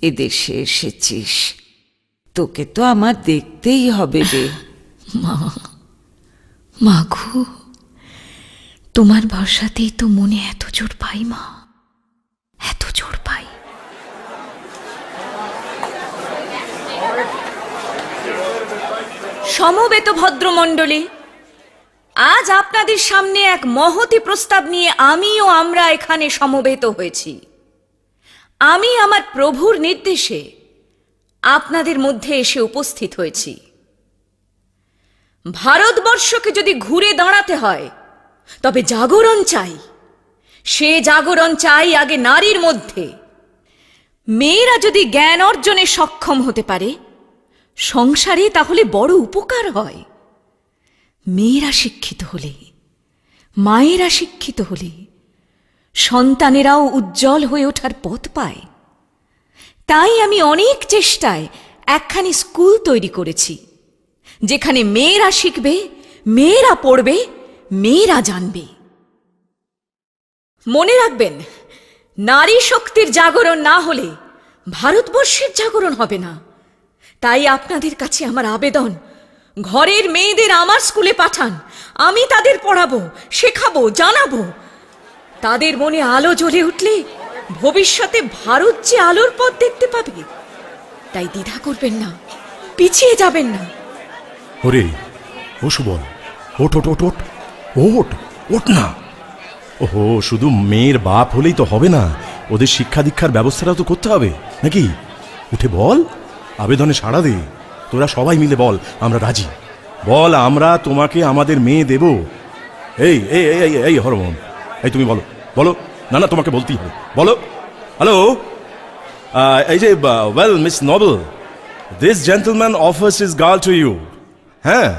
এদেশে এসেছিস, তোকে তো আমার দেখতেই হবে রে। মাগো, তোমার ভরসাতেই তো মনে এত জোর পাই মা, এত জোর পাই। সমবেত ভদ্রমণ্ডলী, আজ আপনাদের সামনে এক মহতী প্রস্তাব নিয়ে আমি ও আমরা এখানে সমবেত হয়েছি। আমি আমার প্রভুর নির্দেশে আপনাদের মধ্যে এসে উপস্থিত হয়েছি। ভারতবর্ষকে যদি ঘুরে দাঁড়াতে হয় তবে জাগরণ চাই। সে জাগরণ চাই আগে নারীর মধ্যে। মেয়েরা যদি জ্ঞান অর্জনে সক্ষম হতে পারে সংসারে, তাহলে বড় উপকার হয়। মেয়েরা শিক্ষিত হলে, মায়েরা শিক্ষিত হলে সন্তানেরাও উজ্জ্বল হয়ে ওঠার পথ পায়। তাই আমি অনেক চেষ্টায় একখানি স্কুল তৈরি করেছি, যেখানে মেয়েরা শিখবে, মেয়েরা পড়বে, মেয়েরা জানবে। মনে রাখবেন, নারী শক্তির জাগরণ না হলে ভারতবর্ষের জাগরণ হবে না। তাই আপনাদের কাছে আমার আবেদন, ঘরের মেয়েদের আমার স্কুলে পাঠান। আমি তাদের পড়াবো, শেখাবো, জানাবো। তাদের মনে আলো জ্বলে উঠলে ভবিষ্যতে ভারত যে আলোর পথ দেখতে পাবে। তাই দ্বিধা করবেন না, পিছিয়ে যাবেন না। ওরে ও সুবল, ওট ওট ওট ওট ওট ওট না। ওহো, শুধু মেয়ের বাপ হলেই তো হবে না, ওদের শিক্ষা দীক্ষার ব্যবস্থাটাও তো করতে হবে নাকি? উঠে বল, আবেদনে সাড়া দে। তোরা সবাই মিলে বল, আমরা রাজি। বল, আমরা তোমাকে আমাদের মেয়ে দেব। এই এই এই এই হরমোহন, এই তুমি বলো বলো। না না, তোমাকে বলতেই হবে, বলো। হ্যালো, এই যে well Miss Noble, this gentleman offers his girl to you. হ্যাঁ,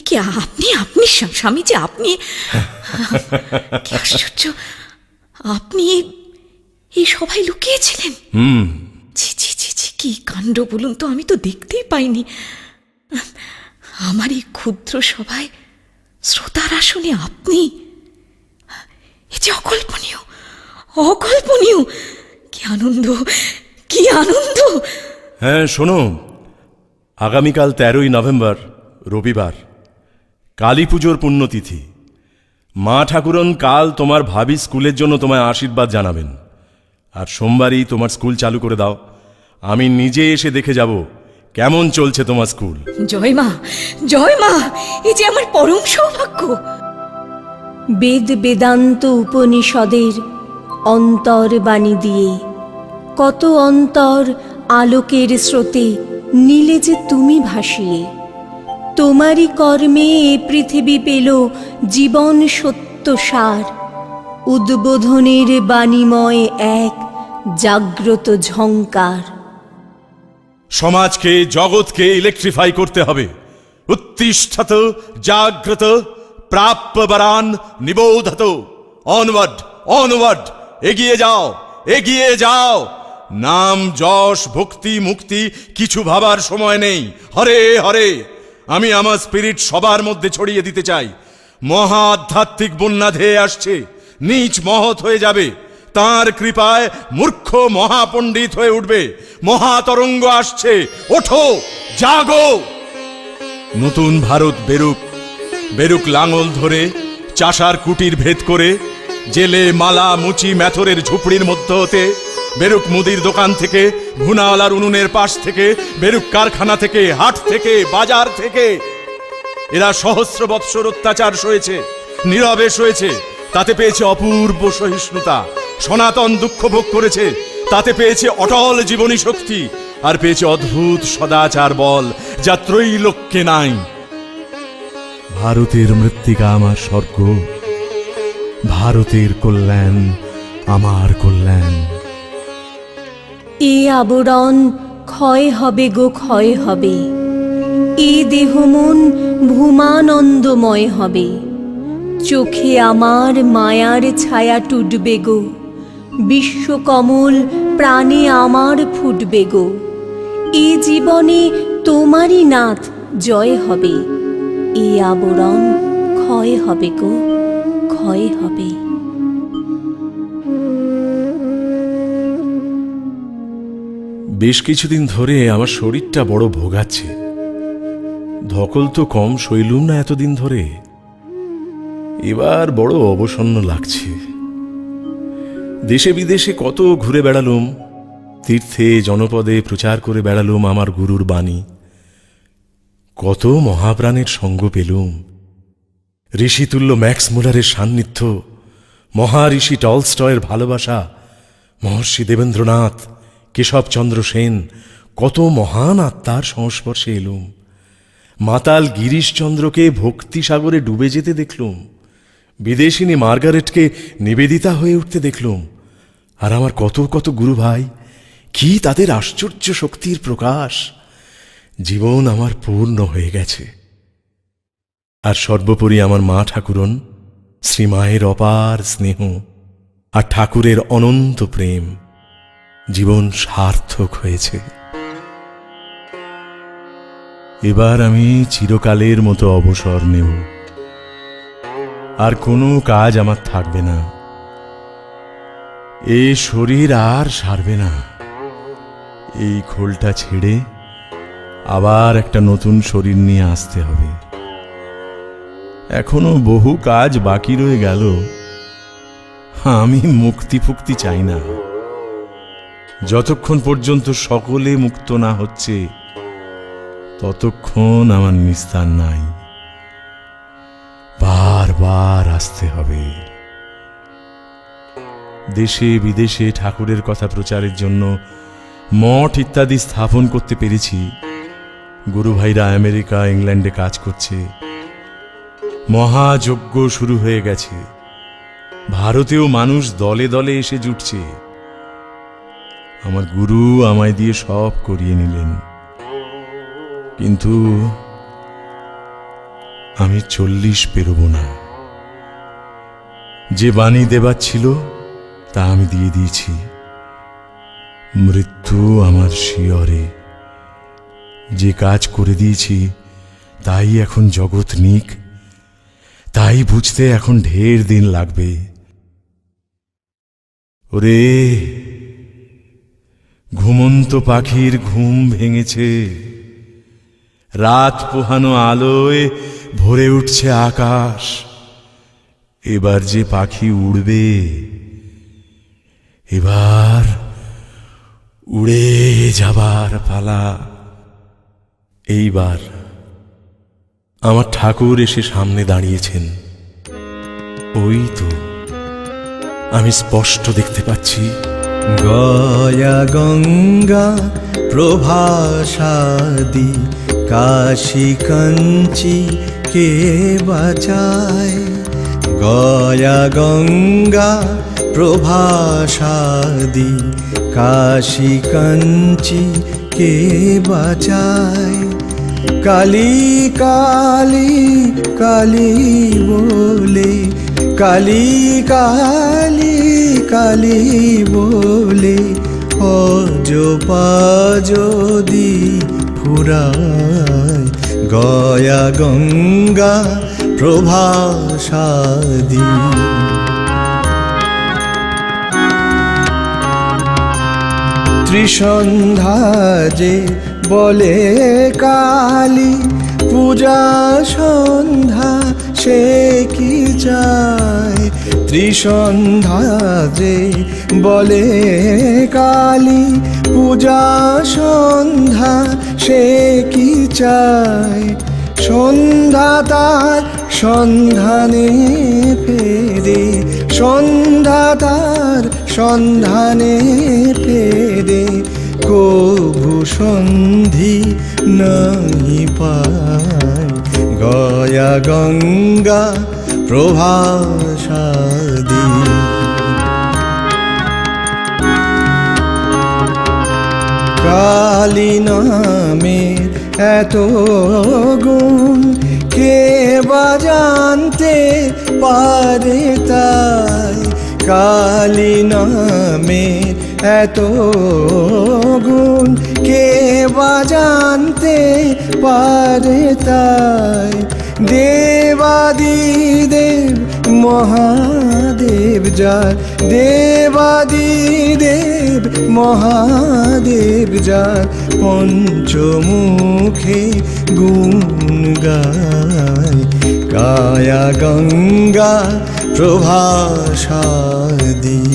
কি আপনি আপনি স্বামীজি, আপনি কি আশ্চর্য, আপনি এই সবাই লুকিয়েছিলেন? ছি ছি ছি ছি, কি কাণ্ড বলুন তো, আমি তো দেখতেই পাইনি। আমার এই ক্ষুদ্র সভায় শ্রোতার আসনে আপনি, এ যে অকল্পনীয়, অকল্পনীয়। কি আনন্দ, কি আনন্দ। হ্যাঁ শোনো, আগামীকাল 13ই নভেম্বর রবিবার, কালী পুজোর পুণ্যতিথি। মা ঠাকুরন কাল তোমার ভাবি স্কুলের জন্য তোমায় আশীর্বাদ জানাবেন। আর সোমবারই তোমার স্কুল চালু করে দাও। আমি নিজে এসে দেখে যাব কেমন চলছে তোমার স্কুল। জয় মা, জয় মা, এ যে আমার পরম সৌভাগ্য। বেদ বেদান্ত উপনিষদের অন্তর্বাণী দিয়ে কত অন্তর আলোকের স্রোতে নীলে যে তুমি ভাসিয়ে, তোমারই কর্মে এ পৃথিবী পেল জীবন সত্য সার। উদ্বোধনের বাণীময় এক জাগ্রত ঝঙ্কার। সমাজকে, জগৎকে ইলেকট্রিফাই করতে হবে। উত্তিষ্ঠত জাগ্রত প্রাপ্যবরান নিবোধত। অনওয়ার্ড, অনওয়ার্ড, এগিয়ে যাও, এগিয়ে যাও। নাম, যশ, ভক্তি, মুক্তি কিছু ভাবার সময় নেই। হরে হরে। আমি আমার স্পিরিট সবার মধ্যে ছড়িয়ে দিতে চাই। মহা আধ্যাত্মিক বন্যা ধেয়ে আসছে, নীচ মহৎ হয়ে যাবে। তাঁর কৃপায় মূর্খ মহাপণ্ডিত হয়ে উঠবে। মহাতরঙ্গ আসছে, ওঠো, জাগো। নতুন ভারত বেরুক, বেরুক লাঙল ধরে, চাষার কুটির ভেদ করে, জেলে মালা মুচি মেথরের ঝুপড়ির মধ্য হতে, বেরুক মুদির দোকান থেকে, ভুনাওয়ালার উনুনের পাশ থেকে, বেরুক কারখানা থেকে, হাট থেকে, বাজার থেকে। এরা সহস্র বৎসর অত্যাচার সয়েছে, নীরবে সয়েছে, তাতে পেয়েছে অপূর্ব সহিষ্ণুতা। সনাতন দুঃখ ভোগ করেছে, তাতে পেয়েছে অটল জীবনী শক্তি, আর পেয়েছে অদ্ভুত সদাচার বল, যা ত্রৈলোক্যে নাই। ভারতের মৃত্তিকা আমার স্বর্গ, ভারতের কল্যাণ আমার কল্যাণ। এ আবরণ ক্ষয় হবে গো, ক্ষয় হবে। এ দেহ মন ভূমানন্দময় হবে। চোখে আমার মায়ার ছায়া টুটবে গো, বিশ্বকমল প্রাণে আমার ফুটবে গো। এ জীবনে তোমারই নাথ জয় হবে। এ আবরণ ক্ষয় হবে গো, ক্ষয় হবে। বেশ কিছুদিন ধরে আমার শরীরটা বড় ভোগাচ্ছে। ধকল তো কম সইলুম না এতদিন ধরে। এবার বড় অবসন্ন লাগছে। দেশে বিদেশে কত ঘুরে বেড়ালুম, তীর্থে জনপদে প্রচার করে বেড়ালুম আমার গুরুর বাণী। কত মহাপ্রাণের সঙ্গ পেলুম। ঋষিতুল্য ম্যাক্স মুলারের সান্নিধ্য, মহাঋষি টলস্টয়ের ভালোবাসা, মহর্ষি দেবেন্দ্রনাথ, কেশবচন্দ্র সেন, কত মহান আত্মার সংস্পর্শে এলুম। মাতাল গিরিশচন্দ্রকে ভক্তিসাগরে ডুবে যেতে দেখলুম। বিদেশিনী মার্গারেটকে নিবেদিতা হয়ে উঠতে দেখলুম। আর আমার কত কত গুরু ভাই, কি তাদের আশ্চর্য শক্তির প্রকাশ! জীবন আমার পূর্ণ হয়ে গেছে। আর সর্বোপরি আমার মা ঠাকুরন, শ্রীমায়ের অপার স্নেহ আর ঠাকুরের অনন্ত প্রেম, জীবন সার্থক হয়েছে। এবার আমি চিরকালের মতো অবসর নেব। আর কোনো কাজ আমার থাকবে না। এই শরীর আর সারবে না। এই খোলটা ছেড়ে আবার একটা নতুন শরীর নিয়ে আসতে হবে। এখনো বহু কাজ বাকি রয়ে গেল। আমি মুক্তি ফুক্তি চাই না। যতক্ষণ পর্যন্ত সকলে মুক্ত না হচ্ছে, ততক্ষণ আমার নিস্তার নাই। বারবার আসতে হবে। দেশে বিদেশে ঠাকুরের কথা প্রচারের জন্য মঠ ইত্যাদি স্থাপন করতে পেরেছি। গুরু ভাইরা আমেরিকা, ইংল্যান্ডে কাজ করছে। মহাযজ্ঞ শুরু হয়ে গেছে। ভারতেও মানুষ দলে দলে এসে জুটছে। আমার গুরু আমায় দিয়ে সব করিয়ে নিলেন। কিন্তু আমি 40 পেরোব না। যে বাণী দেবার ছিল তা আমি দিয়ে দিয়েছি। মৃত্যু আমার শিয়রে। যে কাজ করে দিয়েছি তাই এখন জগৎ নিক, তাই বুঝতে এখন ঢের দিন লাগবে। ওরে, ঘুমন্ত পাখির ঘুম ভেঙেছে। রাত পোহানো আলোয় ভরে উঠছে আকাশ। এবার যে পাখি উড়বে, এবার উড়ে যাবার পালা। এইবার আমার ঠাকুর এসে সামনে দাঁড়িয়েছেন। ওই তো আমি স্পষ্ট দেখতে পাচ্ছি। গয়া গঙ্গা প্রভাসাদি কাশী কাঞ্চি কে বাজায়, গয়া গঙ্গা প্রভাসাদি কাশী কাঞ্চি কে বাঁচায়। কালী কালী কালী বলে, কালী কালী কালী বলে অজপা যদি ফুরায়। গয়া গঙ্গা প্রভাসাদি। ত্রিসন্ধ্যা যে বলে কালী, পূজা সন্ধ্যা সে কি চায়। ত্রিসন্ধ্যা যে বলে কালী, পূজা সন্ধ্যা সে কি চায়। সন্ধ্যা তার সন্ধানে ফেরে, সন্ধ্যা তার সন্ধানে ফেরে, কভু সন্ধি নাহি পায়। গয়া গঙ্গা প্রভাসাদি। কালী নামের এত গুণ কে বা জানতে পারে তাই। কালী নামের এত গুণ কে বা জানতে পারে তাই। দেবাদিদেব মহাদেব যার, দেবাদিদেব মহাদেব যার, পঞ্চমুখে গুণ গায়। কায়া গঙ্গা প্রভাসাদি।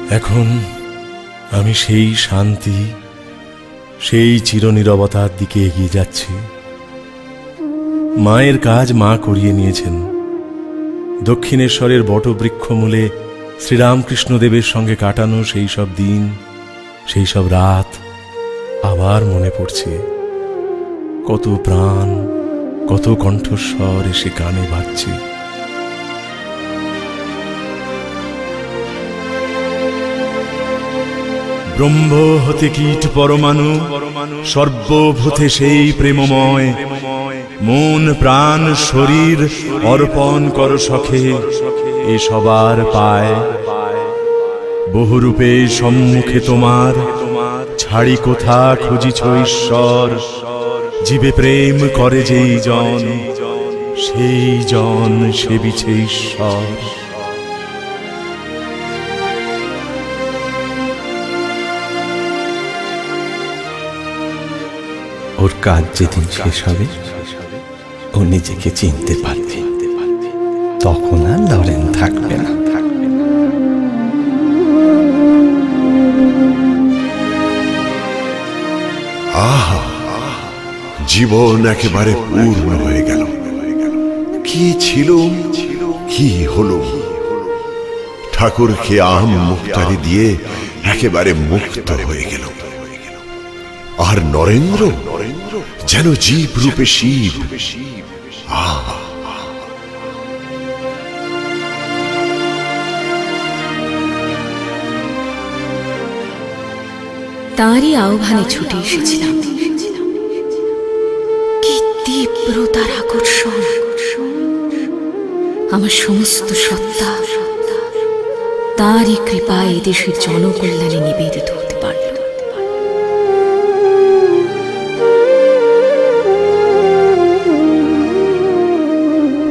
এখন আমি সেই শান্তি, সেই চিরনীরবতার দিকে এগিয়ে যাচ্ছি। মায়ের কাজ মা করিয়ে নিয়েছেন। দক্ষিণেশ্বরের বটবৃক্ষমূলে শ্রীরামকৃষ্ণদেবের সঙ্গে কাটানো সেই সব দিন, সেই সব রাত আবার মনে পড়ছে। কত প্রাণ, কত কণ্ঠস্বর এসে কানে বাজছে। ব্রহ্ম হতে কীট পরমাণু, সর্বভূতে সেই প্রেমময়। মন প্রাণ শরীর অর্পণ কর সখে, এ সবার পায়। বহুরূপে সম্মুখে তোমার, ছাড়ি কোথা খুঁজিছ ঈশ্বর। জীবে প্রেম করে যেই জন, সেই জন সেবিছে ঈশ্বর। ওর কাজ যেদিন শেষ হবে, ও নিজেকে চিনতে পারবে, তখন আর নরেন থাকবে না। আহা, জীবন একেবারে পূর্ণ হয়ে গেল। কি ছিল, কি হলো। ঠাকুরকে আম মুক্তারি দিয়ে একেবারে মুক্ত হয়ে গেল। আর নরেন্দ্র যেন জীব রূপে শিব। আহা, তাঁরই আহ্বানে ছুটে এসেছিলাম। কি তীব্র তার আকর্ষণ! আমার সমস্ত সত্তা তাঁরই কৃপায় এদেশের জনকল্যাণে নিবেদিত হতে পারল।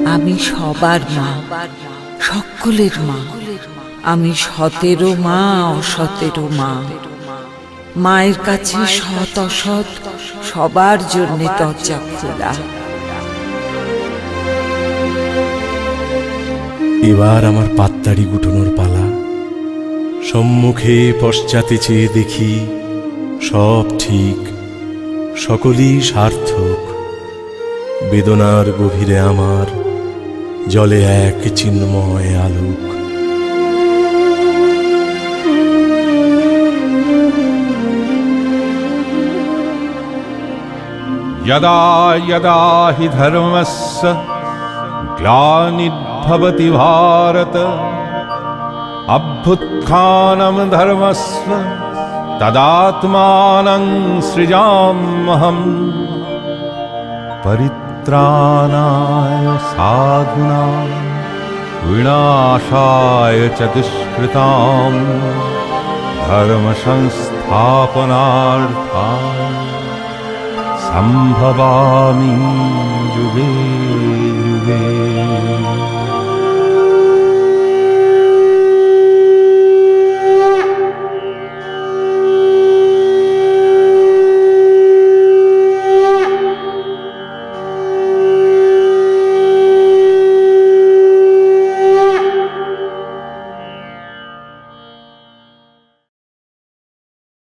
আমি সবার মা, সকলের মা। আমি সতেরো মা, অসতেরো মা। মায়ের কাছে সৎ অসৎ সবার জন্য দরজা খোলা। এবার আমার পাত্তাড়ি গুটানোর পালা। সম্মুখে পশ্চাতে চেয়ে দেখি সব ঠিক, সকলই সার্থক। বেদনার গভীরে আমার জলে এক চিন্ময় আলোক। यदा यदा हि धर्मस्य ग्लानिर्भवति भारत अभ्युत्थानं धर्मस्य तदात्मानं सृजाम्यहम् परित्राणाय साधूनां विनाशाय च दुष्कृतां धर्म संस्थापनार्थाय संभवामि युगे युगे।